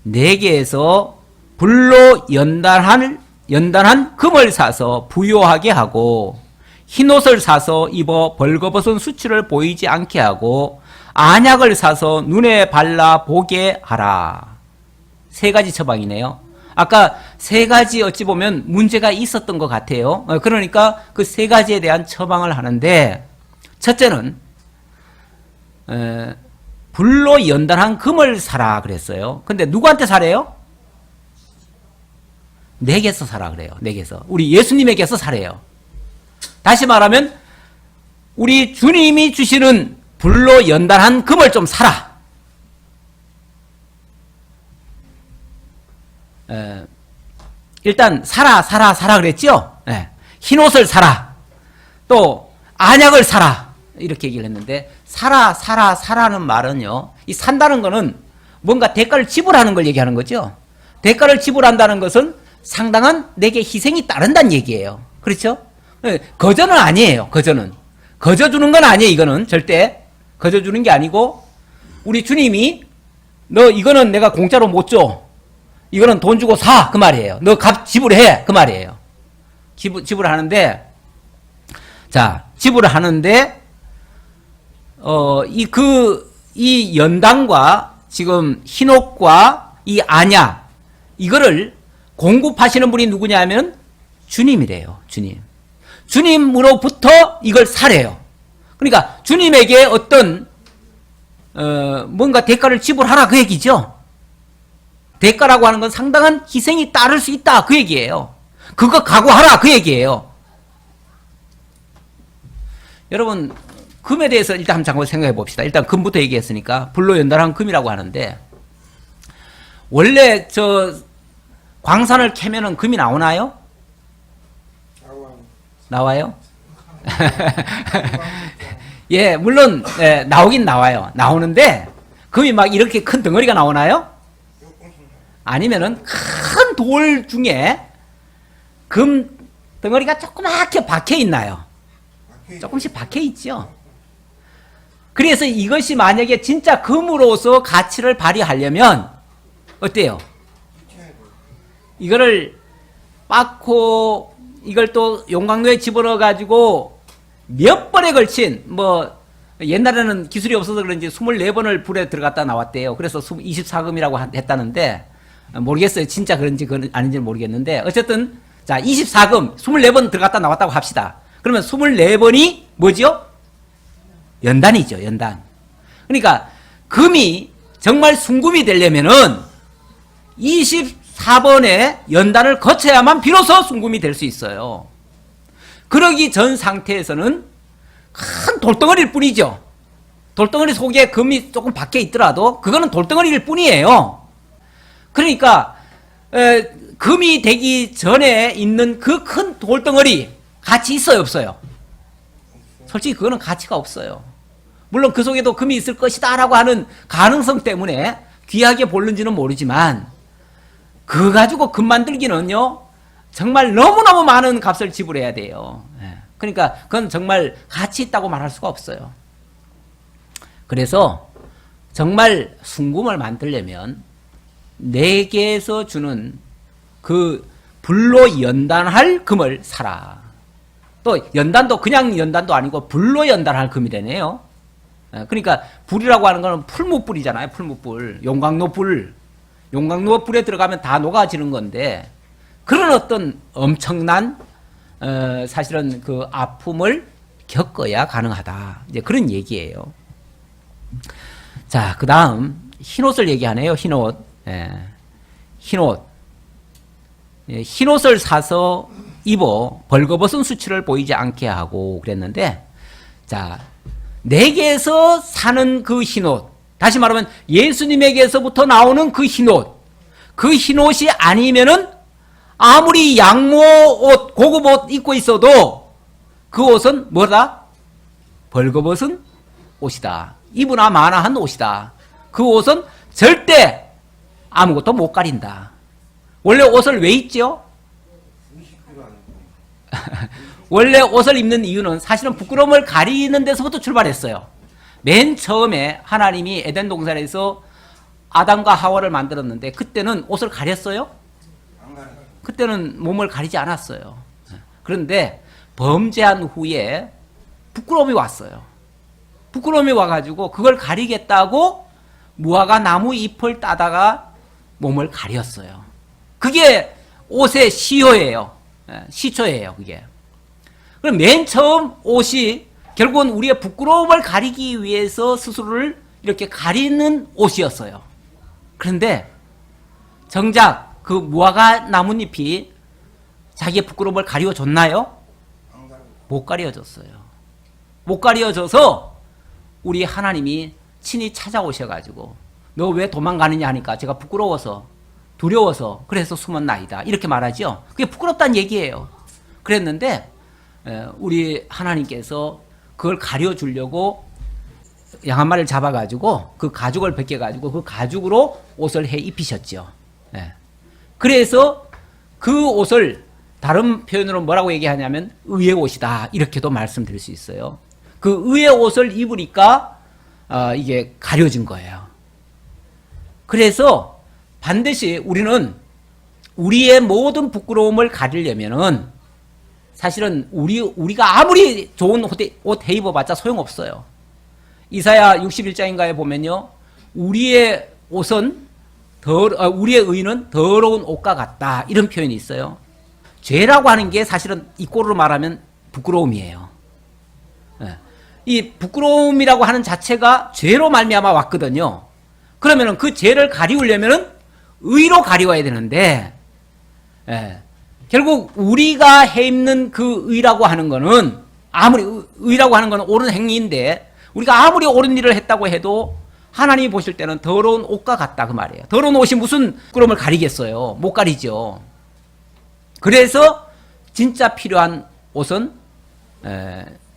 내게에서 불로 연단한 금을 사서 부요하게 하고 흰옷을 사서 입어 벌거벗은 수치를 보이지 않게 하고 안약을 사서 눈에 발라 보게 하라. 세 가지 처방이네요. 아까 세 가지 어찌 보면 문제가 있었던 것 같아요. 그러니까 그 세 가지에 대한 처방을 하는데 첫째는 불로 연단한 금을 사라 그랬어요. 근데 누구한테 사래요? 내게서 사라 그래요. 내게서. 우리 예수님에게서 사래요. 다시 말하면 우리 주님이 주시는 불로 연단한 금을 좀 사라. 일단 사라 그랬죠? 흰옷을 사라. 또 안약을 사라. 이렇게 얘기를 했는데 사라는 말은요. 이 산다는 거는 뭔가 대가를 지불하는 걸 얘기하는 거죠. 대가를 지불한다는 것은 상당한 내게 희생이 따른다는 얘기예요. 그렇죠? 거저는 아니에요. 거저 주는 건 아니에요. 이거는 절대 거저 주는 게 아니고 우리 주님이 너 이거는 내가 공짜로 못 줘. 이거는 돈 주고 사. 그 말이에요. 너 값 지불해. 그 말이에요. 지불하는데 자, 지불을 하는데 이 연단과 지금 흰옷과 이 안약 이거를 공급하시는 분이 누구냐면 주님이래요. 주님으로부터 이걸 사래요. 그러니까 주님에게 어떤 뭔가 대가를 지불하라 그 얘기죠. 대가라고 하는 건 상당한 희생이 따를 수 있다 그 얘기예요. 그거 각오하라 그 얘기예요. 여러분 금에 대해서 일단 한번 잠깐 생각해 봅시다. 일단 금부터 얘기했으니까 불로 연단한 금이라고 하는데 원래 저 광산을 캐면은 금이 나오나요? 나와요? 예, 물론 나오긴 나와요. 나오는데 금이 막 이렇게 큰 덩어리가 나오나요? 아니면은 큰 돌 중에 금 덩어리가 조그맣게 박혀 있나요? 조금씩 박혀 있죠. 그래서 이것이 만약에 진짜 금으로서 가치를 발휘하려면 어때요? 이거를 빻고 이걸 또 용광로에 집어넣어 가지고 몇 번에 걸친 옛날에는 기술이 없어서 그런지 24번을 불에 들어갔다 나왔대요. 그래서 24금이라고 했다는데 모르겠어요. 진짜 그런지 아닌지 모르겠는데 어쨌든 자 24금 24번 들어갔다 나왔다고 합시다. 그러면 24번이 뭐죠? 연단이죠. 연단. 그러니까 금이 정말 순금이 되려면은 24번의 연단을 거쳐야만 비로소 순금이 될 수 있어요. 그러기 전 상태에서는 큰 돌덩어리일 뿐이죠. 돌덩어리 속에 금이 조금 박혀 있더라도 그거는 돌덩어리일 뿐이에요. 그러니까 금이 되기 전에 있는 그 큰 돌덩어리 가치 있어요 없어요? 솔직히 그거는 가치가 없어요. 물론 그 속에도 금이 있을 것이다 라고 하는 가능성 때문에 귀하게 보는지는 모르지만 그거 가지고 금 만들기는요 정말 너무너무 많은 값을 지불해야 돼요. 그러니까 그건 정말 가치 있다고 말할 수가 없어요. 그래서 정말 순금을 만들려면 내게에서 주는 그 불로 연단할 금을 사라. 또 연단도 그냥 연단도 아니고 불로 연단할 금이라네요. 그러니까 불이라고 하는 거는 풀무불이잖아요. 풀무불, 용광로불. 용광로불에 들어가면 다 녹아지는 건데 그런 어떤 엄청난 사실은 그 아픔을 겪어야 가능하다. 이제 그런 얘기예요. 자, 그 다음 흰옷을 얘기하네요. 흰옷. 흰옷. 흰옷을 사서 입어 벌거벗은 수치를 보이지 않게 하고 그랬는데, 자, 내게서 사는 그 흰옷, 다시 말하면 예수님에게서부터 나오는 그 흰옷, 그 흰옷이 아니면은 아무리 양모옷, 고급 옷 입고 있어도 그 옷은 뭐다? 벌거벗은 옷이다. 입으나 마나한 옷이다. 그 옷은 절대 아무것도 못 가린다. 원래 옷을 왜 입죠? 원래 옷을 입는 이유는 사실은 부끄러움을 가리는 데서부터 출발했어요. 맨 처음에 하나님이 에덴 동산에서 아담과 하와를 만들었는데 그때는 옷을 가렸어요? 그때는 몸을 가리지 않았어요. 그런데 범죄한 후에 부끄러움이 왔어요. 부끄러움이 와가지고 그걸 가리겠다고 무화과 나무 잎을 따다가 몸을 가렸어요. 그게 옷의 시효예요. 시초예요, 그게. 그럼 맨 처음 옷이 결국은 우리의 부끄러움을 가리기 위해서 스스로를 이렇게 가리는 옷이었어요. 그런데 정작 그 무화과 나뭇잎이 자기의 부끄러움을 가려줬나요? 못 가려줬어요. 못 가려줘서 우리 하나님이 친히 찾아오셔가지고 너 왜 도망가느냐 하니까 제가 부끄러워서 두려워서 그래서 숨었나이다 이렇게 말하죠. 그게 부끄럽다는 얘기예요. 그랬는데 우리 하나님께서 그걸 가려주려고 양 한 마리를 잡아가지고 그 가죽을 벗겨가지고 그 가죽으로 옷을 해 입히셨죠. 그래서 그 옷을 다른 표현으로 뭐라고 얘기하냐면 의의 옷이다 이렇게도 말씀드릴 수 있어요. 그 의의 옷을 입으니까 이게 가려진 거예요. 그래서 반드시 우리는 우리의 모든 부끄러움을 가리려면은 사실은 우리가 아무리 좋은 옷 해 입어봤자 소용없어요. 이사야 61장인가에 보면요, 우리의 옷은 우리의 의는 더러운 옷과 같다 이런 표현이 있어요. 죄라고 하는 게 사실은 이 꼴로 말하면 부끄러움이에요. 이 부끄러움이라고 하는 자체가 죄로 말미암아 왔거든요. 그러면은 그 죄를 가리우려면은 의로 가리워야 되는데, 결국 우리가 해 입는 그 의라고 하는 거는 아무리 의라고 하는 거는 옳은 행위인데 우리가 아무리 옳은 일을 했다고 해도 하나님이 보실 때는 더러운 옷과 같다 그 말이에요. 더러운 옷이 무슨 부끄러움을 가리겠어요? 못 가리죠. 그래서 진짜 필요한 옷은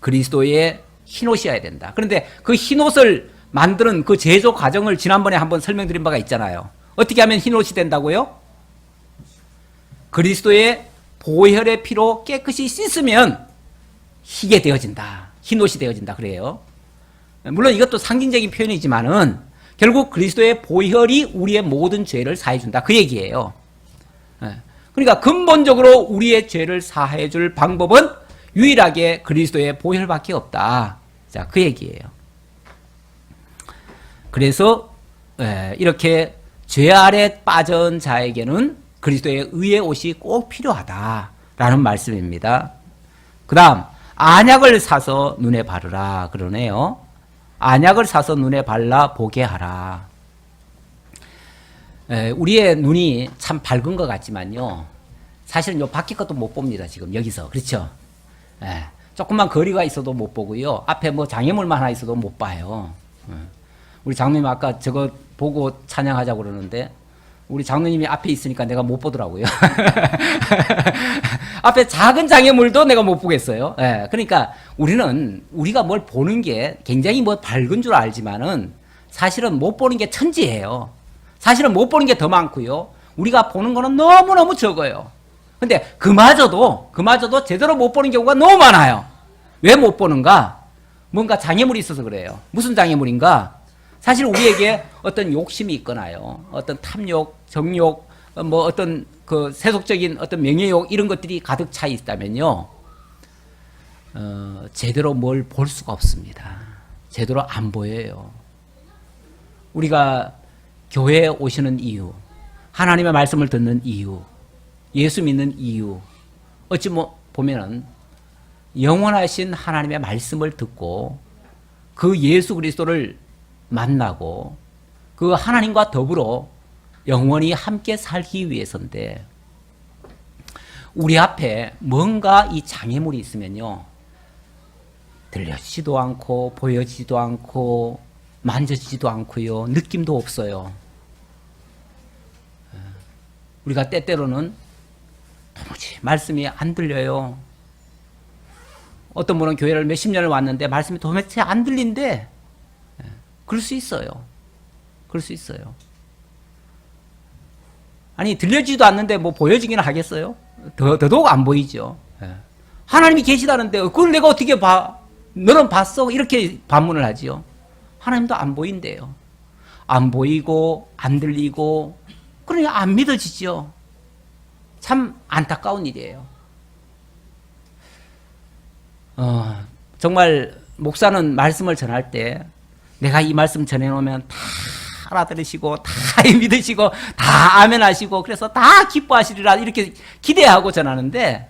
그리스도의 흰옷이어야 된다. 그런데 그 흰옷을 만드는 그 제조 과정을 지난번에 한번 설명드린 바가 있잖아요. 어떻게 하면 흰옷이 된다고요? 그리스도의 보혈의 피로 깨끗이 씻으면 희게 되어진다. 흰옷이 되어진다. 그래요. 물론 이것도 상징적인 표현이지만은 결국 그리스도의 보혈이 우리의 모든 죄를 사해준다. 그 얘기예요. 그러니까 근본적으로 우리의 죄를 사해줄 방법은 유일하게 그리스도의 보혈밖에 없다. 자, 그 얘기예요. 그래서 이렇게 죄 아래 빠진 자에게는 그리스도의 의의 옷이 꼭 필요하다라는 말씀입니다. 그 다음 안약을 사서 눈에 바르라 그러네요. 안약을 사서 눈에 발라 보게 하라. 우리의 눈이 참 밝은 것 같지만요, 사실은 요 밖에 것도 못 봅니다. 지금 여기서. 그렇죠? 조금만 거리가 있어도 못 보고요, 앞에 뭐 장애물만 하나 있어도 못 봐요. 우리 장로님 아까 저거 보고 찬양하자고 그러는데 우리 장로님이 앞에 있으니까 내가 못 보더라고요. 앞에 작은 장애물도 내가 못 보겠어요. 예, 그러니까 우리가 뭘 보는 게 굉장히 뭐 밝은 줄 알지만은 사실은 못 보는 게 천지예요. 사실은 못 보는 게 더 많고요. 우리가 보는 거는 너무너무 적어요. 근데 그마저도 제대로 못 보는 경우가 너무 많아요. 왜 못 보는가? 뭔가 장애물이 있어서 그래요. 무슨 장애물인가? 사실 우리에게 어떤 욕심이 있거나요. 어떤 탐욕, 정욕, 뭐 어떤 그 세속적인 어떤 명예욕 이런 것들이 가득 차 있다면요. 제대로 뭘 볼 수가 없습니다. 제대로 안 보여요. 우리가 교회에 오시는 이유, 하나님의 말씀을 듣는 이유, 예수 믿는 이유, 어찌 보면은 영원하신 하나님의 말씀을 듣고 그 예수 그리스도를 만나고 그 하나님과 더불어 영원히 함께 살기 위해서인데 우리 앞에 뭔가 이 장애물이 있으면요. 들려지지도 않고 보여지지도 않고 만져지지도 않고요. 느낌도 없어요. 우리가 때때로는 도무지 말씀이 안 들려요. 어떤 분은 교회를 몇십 년을 왔는데 말씀이 도대체 안 들린대. 그럴 수 있어요. 그럴 수 있어요. 아니 들려지지도 않는데 뭐 보여지기는 하겠어요? 더더욱 안 보이죠. 하나님이 계시다는데 그걸 내가 어떻게 봐? 너는 봤어? 이렇게 반문을 하지요. 하나님도 안 보인대요. 안 보이고 안 들리고 그러니까 안 믿어지죠. 참 안타까운 일이에요. 정말 목사는 말씀을 전할 때 내가 이 말씀 전해놓으면 다 알아들으시고 다 믿으시고 다 아멘하시고 그래서 다 기뻐하시리라 이렇게 기대하고 전하는데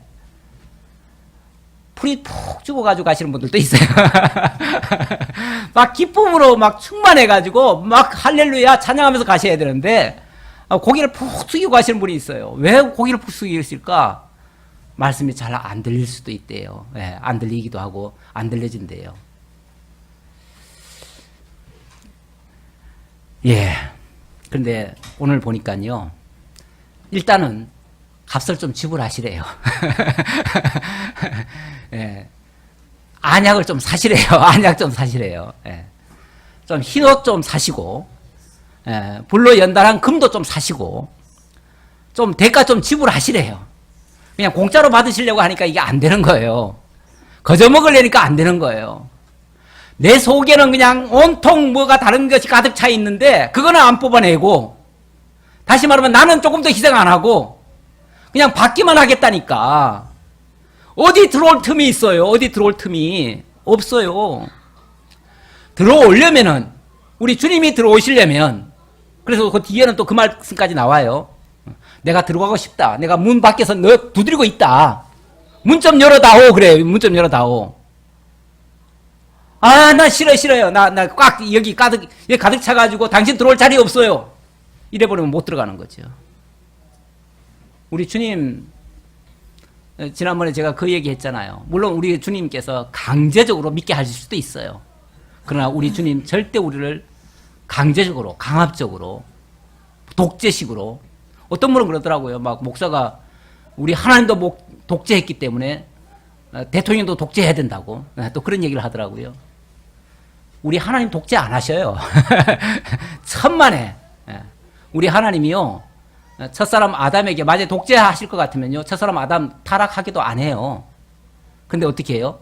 풀이 푹 죽어가지고 가시는 분들도 있어요. 막 기쁨으로 막 충만해가지고 막 할렐루야 찬양하면서 가셔야 되는데 고개를 푹 숙이고 가시는 분이 있어요. 왜 고개를 푹 숙이고 있을까? 말씀이 잘 안 들릴 수도 있대요. 예, 안 들리기도 하고 안 들려진대요. 예. 그런데 오늘 보니까요. 일단은 값을 좀 지불하시래요. 예. 안약을 좀 사시래요. 안약 좀 사시래요. 예. 좀 흰옷 좀 사시고, 예. 불로 연달한 금도 좀 사시고, 좀 대가 좀 지불하시래요. 그냥 공짜로 받으시려고 하니까 이게 안 되는 거예요. 거저 먹으려니까 안 되는 거예요. 내 속에는 그냥 온통 뭐가 다른 것이 가득 차 있는데 그거는 안 뽑아내고 다시 말하면 나는 조금 더 희생 안 하고 그냥 받기만 하겠다니까. 어디 들어올 틈이 있어요? 어디 들어올 틈이 없어요. 들어오려면은 우리 주님이 들어오시려면 그래서 그 뒤에는 또 그 말씀까지 나와요. 내가 들어가고 싶다. 내가 문 밖에서 너 두드리고 있다. 문 좀 열어다오. 그래요. 문 좀 열어다오. 아, 나 싫어요. 나 여기 가득 차가지고 당신 들어올 자리 없어요. 이래버리면 못 들어가는 거죠. 우리 주님, 지난번에 제가 그 얘기 했잖아요. 물론 우리 주님께서 강제적으로 믿게 하실 수도 있어요. 그러나 우리 주님 절대 우리를 강제적으로, 강압적으로, 독재식으로 어떤 분은 그러더라고요. 막 목사가 우리 하나님도 독재했기 때문에 대통령도 독재해야 된다고 또 그런 얘기를 하더라고요. 우리 하나님 독재 안 하셔요. 천만에. 우리 하나님이요. 첫사람 아담에게 만약에 독재하실 것 같으면요. 첫사람 아담 타락하기도 안 해요. 근데 어떻게 해요?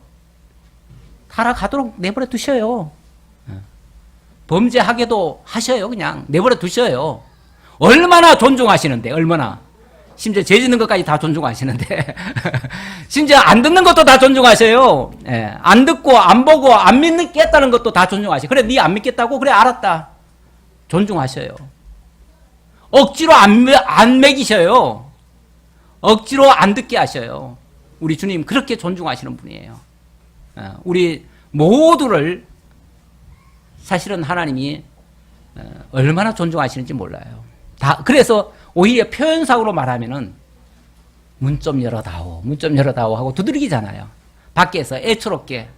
타락하도록 내버려 두셔요. 범죄하게도 하셔요. 그냥 내버려 두셔요. 얼마나 존중하시는데 얼마나. 심지어 죄 짓는 것까지 다 존중하시는데 심지어 안 듣는 것도 다 존중하셔요. 예, 안 듣고 안 보고 안 믿겠다는 것도 다 존중하셔요. 그래 네 안 믿겠다고? 그래 알았다. 존중하셔요. 억지로 안 먹이셔요. 억지로 안 듣게 하셔요. 우리 주님 그렇게 존중하시는 분이에요. 우리 모두를 사실은 하나님이 얼마나 존중하시는지 몰라요. 그래서 오히려 표현상으로 말하면은 문 좀 열어다오, 문 좀 열어다오 하고 두드리기잖아요. 밖에서 애처롭게.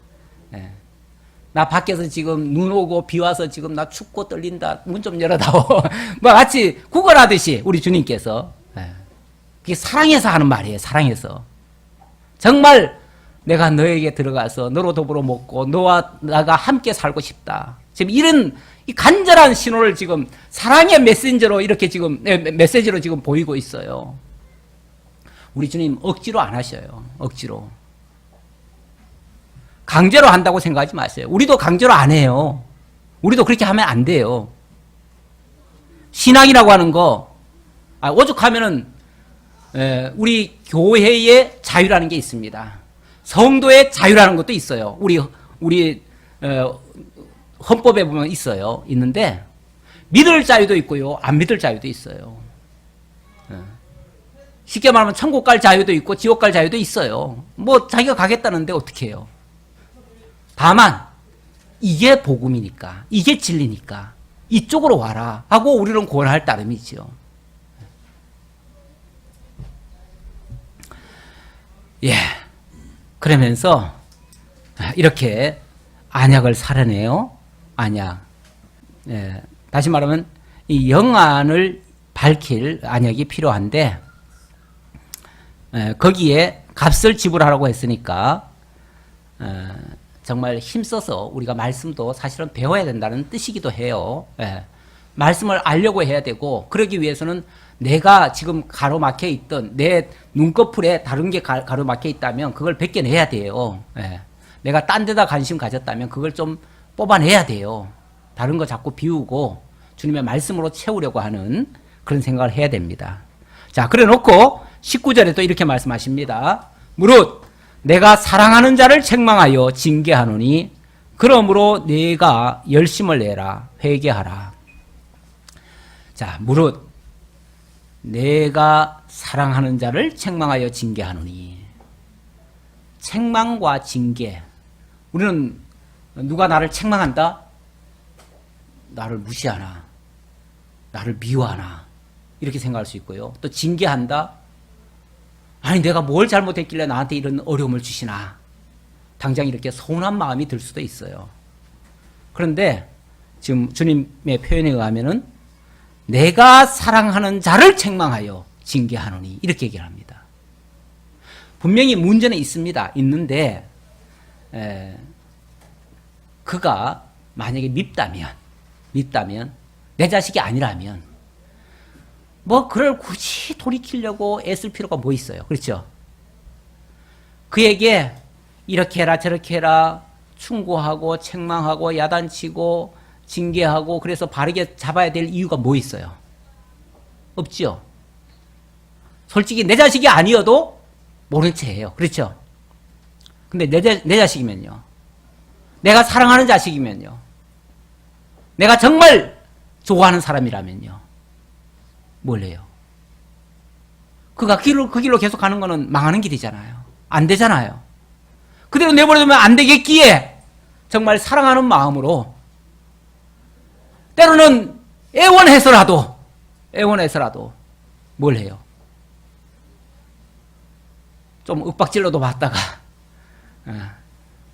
나 밖에서 지금 눈 오고 비 와서 지금 나 춥고 떨린다. 문 좀 열어다오. 뭐 같이 구걸하듯이 우리 주님께서. 그게 사랑해서 하는 말이에요. 사랑해서. 정말 내가 너에게 들어가서 너로 더불어 먹고 너와 나가 함께 살고 싶다. 지금 이런 이 간절한 신호를 지금 사랑의 메신저로 이렇게 지금 메시지로 지금 보이고 있어요. 우리 주님 억지로 안 하셔요. 억지로. 강제로 한다고 생각하지 마세요. 우리도 강제로 안 해요. 우리도 그렇게 하면 안 돼요. 신앙이라고 하는 거, 오죽하면은 우리 교회의 자유라는 게 있습니다. 성도의 자유라는 것도 있어요. 우리 헌법에 보면 있어요. 있는데 믿을 자유도 있고요, 안 믿을 자유도 있어요. 쉽게 말하면 천국 갈 자유도 있고 지옥 갈 자유도 있어요. 뭐 자기가 가겠다는데 어떻게 해요? 다만 이게 복음이니까, 이게 진리니까 이쪽으로 와라 하고 우리는 권할 따름이죠. 예. 그러면서 이렇게 안약을 살아내요. 안약. 예. 다시 말하면 이 영안을 밝힐 안약이 필요한데, 거기에 값을 지불하라고 했으니까 정말 힘써서 우리가 말씀도 사실은 배워야 된다는 뜻이기도 해요. 예. 말씀을 알려고 해야 되고, 그러기 위해서는 내가 지금 가로막혀 있던 내 눈꺼풀에 다른 게 가로막혀 있다면 그걸 벗겨내야 돼요. 예. 내가 딴 데다 관심 가졌다면 그걸 좀 뽑아내야 돼요. 다른 거 자꾸 비우고 주님의 말씀으로 채우려고 하는 그런 생각을 해야 됩니다. 자, 그래 놓고 19절에 또 이렇게 말씀하십니다. 무릇 내가 사랑하는 자를 책망하여 징계하노니 그러므로 네가 열심을 내라 회개하라. 자, 무릇 내가 사랑하는 자를 책망하여 징계하노니. 책망과 징계. 우리는 누가 나를 책망한다? 나를 무시하나? 나를 미워하나? 이렇게 생각할 수 있고요. 또 징계한다? 아니 내가 뭘 잘못했길래 나한테 이런 어려움을 주시나? 당장 이렇게 서운한 마음이 들 수도 있어요. 그런데 지금 주님의 표현에 의하면은 내가 사랑하는 자를 책망하여 징계하노니 이렇게 얘기를 합니다. 분명히 문제는 있습니다. 있는데 그가 만약에 밉다면 내 자식이 아니라면 뭐 그를 굳이 돌이키려고 애쓸 필요가 뭐 있어요. 그렇죠? 그에게 이렇게 해라 저렇게 해라 충고하고 책망하고 야단치고 징계하고 그래서 바르게 잡아야 될 이유가 뭐 있어요? 없죠. 솔직히 내 자식이 아니어도 모른 채예요. 그렇죠? 근데 내 자식이면요. 내가 사랑하는 자식이면요. 내가 정말 좋아하는 사람이라면요. 뭘 해요? 그가 그 길로 계속 가는 거는 망하는 길이잖아요. 안 되잖아요. 그대로 내버려두면 안 되겠기에 정말 사랑하는 마음으로 때로는 애원해서라도 뭘 해요? 좀 윽박질러도 봤다가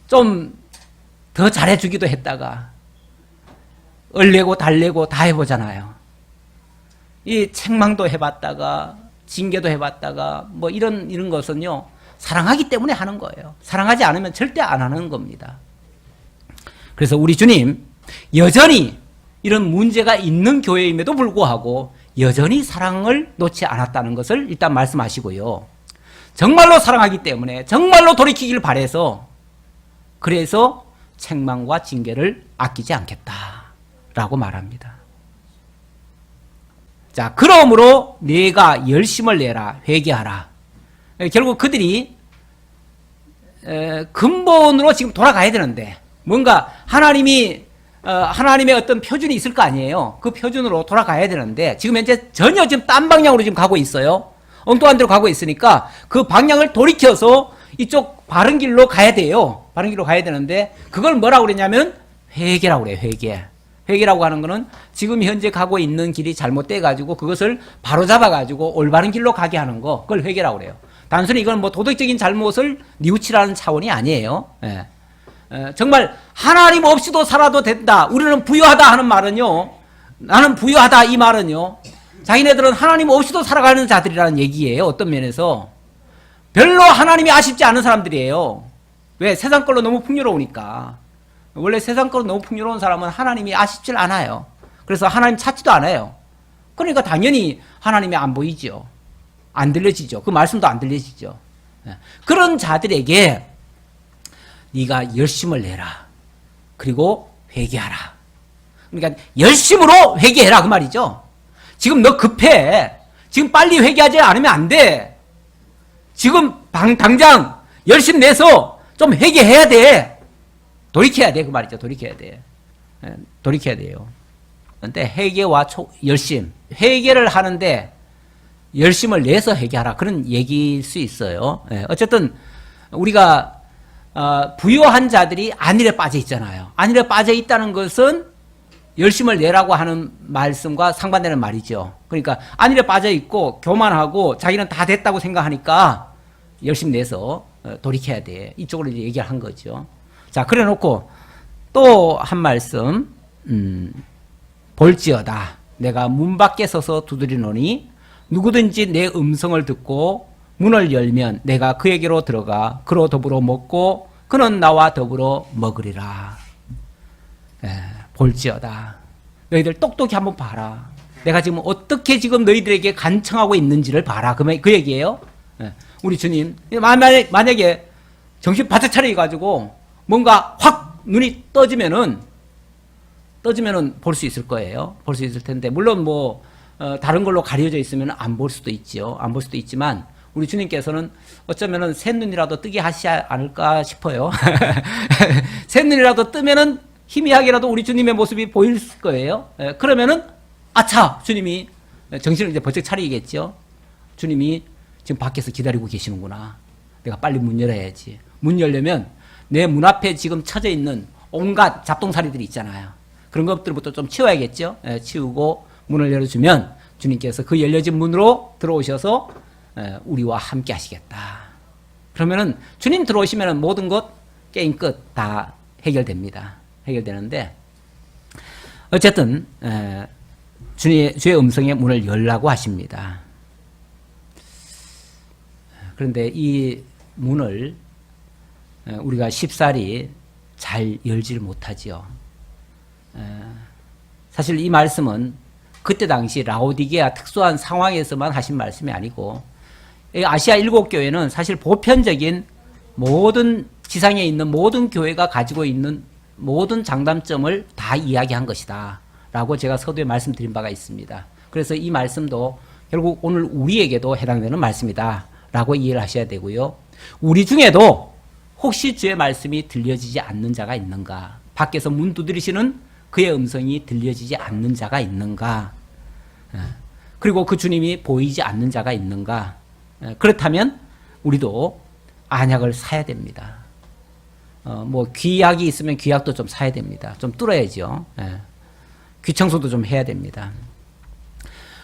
좀 더 잘해주기도 했다가 얼레고 달래고 다 해보잖아요. 이 책망도 해봤다가 징계도 해봤다가 뭐 이런 것은요 사랑하기 때문에 하는 거예요. 사랑하지 않으면 절대 안 하는 겁니다. 그래서 우리 주님 여전히 이런 문제가 있는 교회임에도 불구하고 여전히 사랑을 놓지 않았다는 것을 일단 말씀하시고요. 정말로 사랑하기 때문에 정말로 돌이키길 바래서 그래서 책망과 징계를 아끼지 않겠다라고 말합니다. 자, 그러므로 네가 열심을 내라 회개하라. 결국 그들이 근본으로 지금 돌아가야 되는데 뭔가 하나님의 어떤 표준이 있을 거 아니에요. 그 표준으로 돌아가야 되는데 지금 현재 전혀 지금 딴 방향으로 지금 가고 있어요. 엉뚱한 데로 가고 있으니까 그 방향을 돌이켜서 이쪽 바른 길로 가야 돼요. 바른 길로 가야 되는데 그걸 뭐라고 그랬냐면 회개라고 그래요. 회개라고 하는 거는 지금 현재 가고 있는 길이 잘못돼 가지고 그것을 바로잡아 가지고 올바른 길로 가게 하는 거, 그걸 회개라고 그래요. 단순히 이건 뭐 도덕적인 잘못을 뉘우치라는 차원이 아니에요. 예. 정말 하나님 없이도 살아도 된다. 우리는 부유하다 하는 말은요. 나는 부유하다 이 말은요. 자기네들은 하나님 없이도 살아가는 자들이라는 얘기예요. 어떤 면에서 별로 하나님이 아쉽지 않은 사람들이에요. 왜? 세상 걸로 너무 풍요로우니까. 원래 세상 걸로 너무 풍요로운 사람은 하나님이 아쉽질 않아요. 그래서 하나님 찾지도 않아요. 그러니까 당연히 하나님이 안 보이죠. 안 들려지죠. 그 말씀도 안 들려지죠. 그런 자들에게 네가 열심을 내라. 그리고 회개하라. 그러니까 열심으로 회개해라 그 말이죠. 지금 너 급해. 지금 빨리 회개하지 않으면 안 돼. 지금 당장 열심 내서 좀 회개해야 돼. 돌이켜야 돼 그 말이죠. 돌이켜야 돼. 돌이켜야 돼요. 그런데 회개와 열심. 회개를 하는데 열심을 내서 회개하라. 그런 얘기일 수 있어요. 어쨌든 우리가 부유한 자들이 안일에 빠져 있잖아요. 안일에 빠져 있다는 것은 열심을 내라고 하는 말씀과 상반되는 말이죠. 그러니까 안일에 빠져 있고 교만하고 자기는 다 됐다고 생각하니까 열심 내서 돌이켜야 돼. 이쪽으로 이제 얘기를 한 거죠. 자, 그래 놓고 또 한 말씀, 볼지어다. 내가 문 밖에 서서 두드리노니 누구든지 내 음성을 듣고 문을 열면 내가 그에게로 들어가 그로 더불어 먹고 그는 나와 더불어 먹으리라. 볼지어다. 너희들 똑똑히 한번 봐라. 내가 지금 어떻게 지금 너희들에게 간청하고 있는지를 봐라. 그 얘기예요. 우리 주님 만약에 정신 바짝 차려가지고 뭔가 확 눈이 떠지면은 볼 수 있을 거예요. 볼 수 있을 텐데 물론 뭐 다른 걸로 가려져 있으면 안 볼 수도 있죠. 안 볼 수도 있지만 우리 주님께서는 어쩌면은 새 눈이라도 뜨게 하시지 않을까 싶어요. 새 눈이라도 뜨면은 희미하게라도 우리 주님의 모습이 보일 거예요. 그러면은 아차 주님이 정신을 이제 번쩍 차리겠죠. 주님이 지금 밖에서 기다리고 계시는구나. 내가 빨리 문 열어야지. 문 열려면 내 문 앞에 지금 쳐져 있는 온갖 잡동사리들이 있잖아요. 그런 것들부터 좀 치워야겠죠. 치우고 문을 열어주면 주님께서 그 열려진 문으로 들어오셔서 우리와 함께 하시겠다. 그러면은 주님 들어오시면 모든 것 게임 끝 다 해결됩니다. 해결되는데 어쨌든 주의 음성의 문을 열라고 하십니다. 그런데 이 문을 우리가 쉽사리 잘 열지를 못하지요. 사실 이 말씀은 그때 당시 라오디게아 특수한 상황에서만 하신 말씀이 아니고 아시아 7교회는 사실 보편적인 모든 지상에 있는 모든 교회가 가지고 있는 모든 장단점을 다 이야기한 것이다 라고 제가 서두에 말씀드린 바가 있습니다. 그래서 이 말씀도 결국 오늘 우리에게도 해당되는 말씀이다 라고 이해를 하셔야 되고요. 우리 중에도 혹시 주의 말씀이 들려지지 않는 자가 있는가, 밖에서 문 두드리시는 그의 음성이 들려지지 않는 자가 있는가, 그리고 그 주님이 보이지 않는 자가 있는가, 그렇다면 우리도 안약을 사야 됩니다. 뭐 귀약이 있으면 귀약도 좀 사야 됩니다. 좀 뚫어야죠. 귀 청소도 좀 해야 됩니다.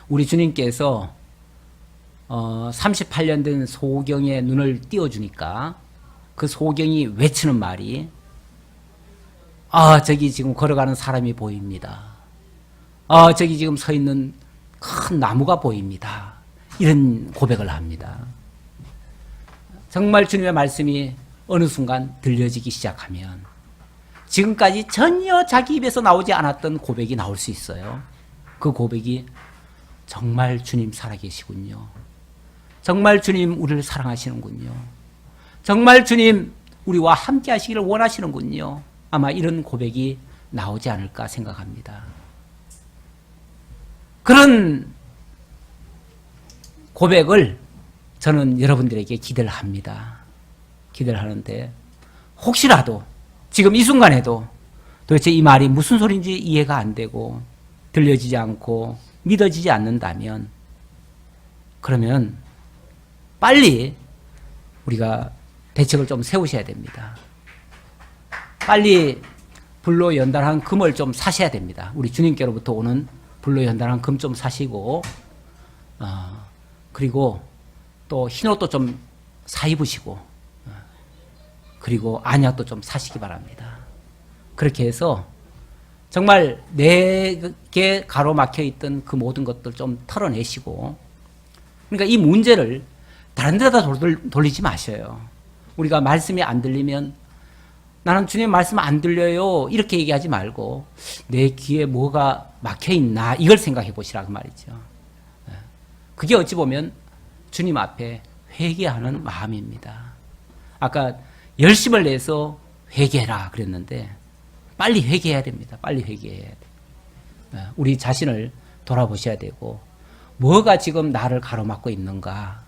우리 주님께서 38년 된 소경의 눈을 띄워주니까 그 소경이 외치는 말이 저기 지금 걸어가는 사람이 보입니다. 저기 지금 서 있는 큰 나무가 보입니다. 이런 고백을 합니다. 정말 주님의 말씀이 어느 순간 들려지기 시작하면 지금까지 전혀 자기 입에서 나오지 않았던 고백이 나올 수 있어요. 그 고백이 정말 주님 살아계시군요. 정말 주님 우리를 사랑하시는군요. 정말 주님 우리와 함께 하시기를 원하시는군요. 아마 이런 고백이 나오지 않을까 생각합니다. 그런 고백을 저는 여러분들에게 기대를 합니다. 기대를 하는데 혹시라도 지금 이 순간에도 도대체 이 말이 무슨 소리인지 이해가 안 되고 들려지지 않고 믿어지지 않는다면 그러면 빨리 우리가 대책을 좀 세우셔야 됩니다. 빨리 불로 연단한 금을 좀 사셔야 됩니다. 우리 주님께로부터 오는 불로 연단한 금 좀 사시고 그리고 또 흰옷도 좀 사 입으시고 그리고 안약도 좀 사시기 바랍니다. 그렇게 해서 정말 내게 가로막혀 있던 그 모든 것들 좀 털어내시고 그러니까 이 문제를 다른 데다 돌리지 마셔요. 우리가 말씀이 안 들리면 나는 주님 말씀 안 들려요 이렇게 얘기하지 말고 내 귀에 뭐가 막혀있나 이걸 생각해 보시라 그 말이죠. 그게 어찌 보면 주님 앞에 회개하는 마음입니다. 아까 열심을 내서 회개해라 그랬는데 빨리 회개해야 됩니다. 빨리 회개해야 돼요. 우리 자신을 돌아보셔야 되고 뭐가 지금 나를 가로막고 있는가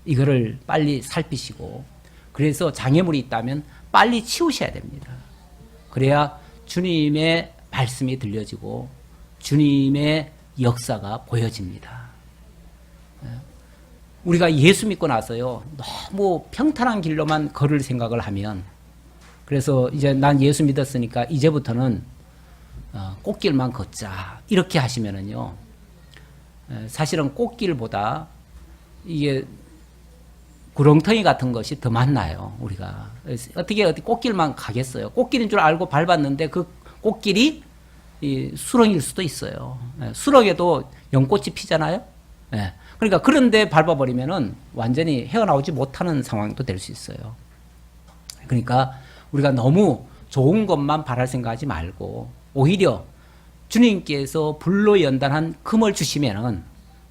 이거를 빨리 살피시고 그래서 장애물이 있다면 빨리 치우셔야 됩니다. 그래야 주님의 말씀이 들려지고 주님의 역사가 보여집니다. 우리가 예수 믿고 나서요 너무 평탄한 길로만 걸을 생각을 하면 그래서 이제 난 예수 믿었으니까 이제부터는 꽃길만 걷자 이렇게 하시면은요 사실은 꽃길보다 이게 구렁텅이 같은 것이 더 많나요 우리가 어떻게 꽃길만 가겠어요. 꽃길인 줄 알고 밟았는데 그 꽃길이 이 수렁일 수도 있어요. 수렁에도 연꽃이 피잖아요. 그러니까 그런데 밟아버리면은 완전히 헤어나오지 못하는 상황도 될 수 있어요. 그러니까 우리가 너무 좋은 것만 바랄 생각하지 말고 오히려 주님께서 불로 연단한 금을 주시면은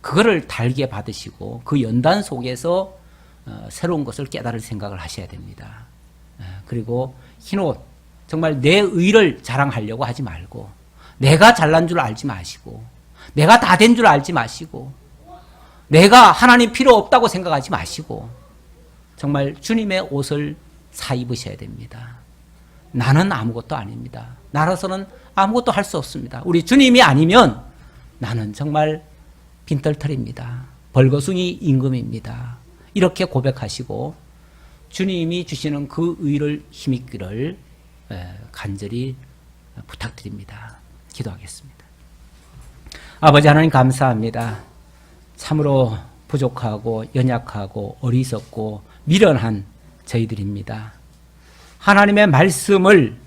그거를 달게 받으시고 그 연단 속에서 새로운 것을 깨달을 생각을 하셔야 됩니다. 그리고 흰옷 정말 내 의를 자랑하려고 하지 말고 내가 잘난 줄 알지 마시고 내가 다 된 줄 알지 마시고 내가 하나님 필요 없다고 생각하지 마시고 정말 주님의 옷을 사 입으셔야 됩니다. 나는 아무것도 아닙니다. 나라서는 아무것도 할 수 없습니다. 우리 주님이 아니면 나는 정말 빈털털입니다. 벌거숭이 임금입니다. 이렇게 고백하시고 주님이 주시는 그 의를 힘입기를 간절히 부탁드립니다. 기도하겠습니다. 아버지 하나님 감사합니다. 참으로 부족하고 연약하고 어리석고 미련한 저희들입니다. 하나님의 말씀을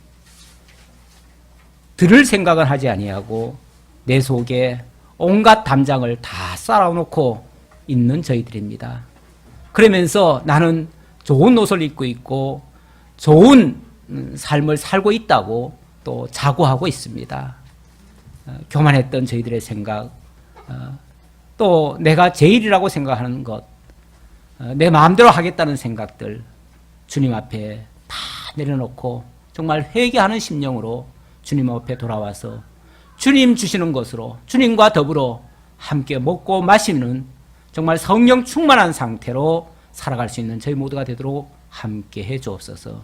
들을 생각은 하지 아니하고 내 속에 온갖 담장을 다 쌓아놓고 있는 저희들입니다. 그러면서 나는 좋은 옷을 입고 있고 좋은 삶을 살고 있다고 또 자부하고 있습니다. 교만했던 저희들의 생각, 또 내가 제일이라고 생각하는 것, 내 마음대로 하겠다는 생각들 주님 앞에 다 내려놓고 정말 회개하는 심령으로 주님 앞에 돌아와서 주님 주시는 것으로 주님과 더불어 함께 먹고 마시는 정말 성령 충만한 상태로 살아갈 수 있는 저희 모두가 되도록 함께 해 주옵소서.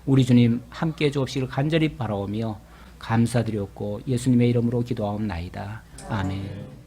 우리 주님 함께 해 주옵시길 간절히 바라오며 감사드렸고 예수님의 이름으로 기도하옵나이다. 아멘.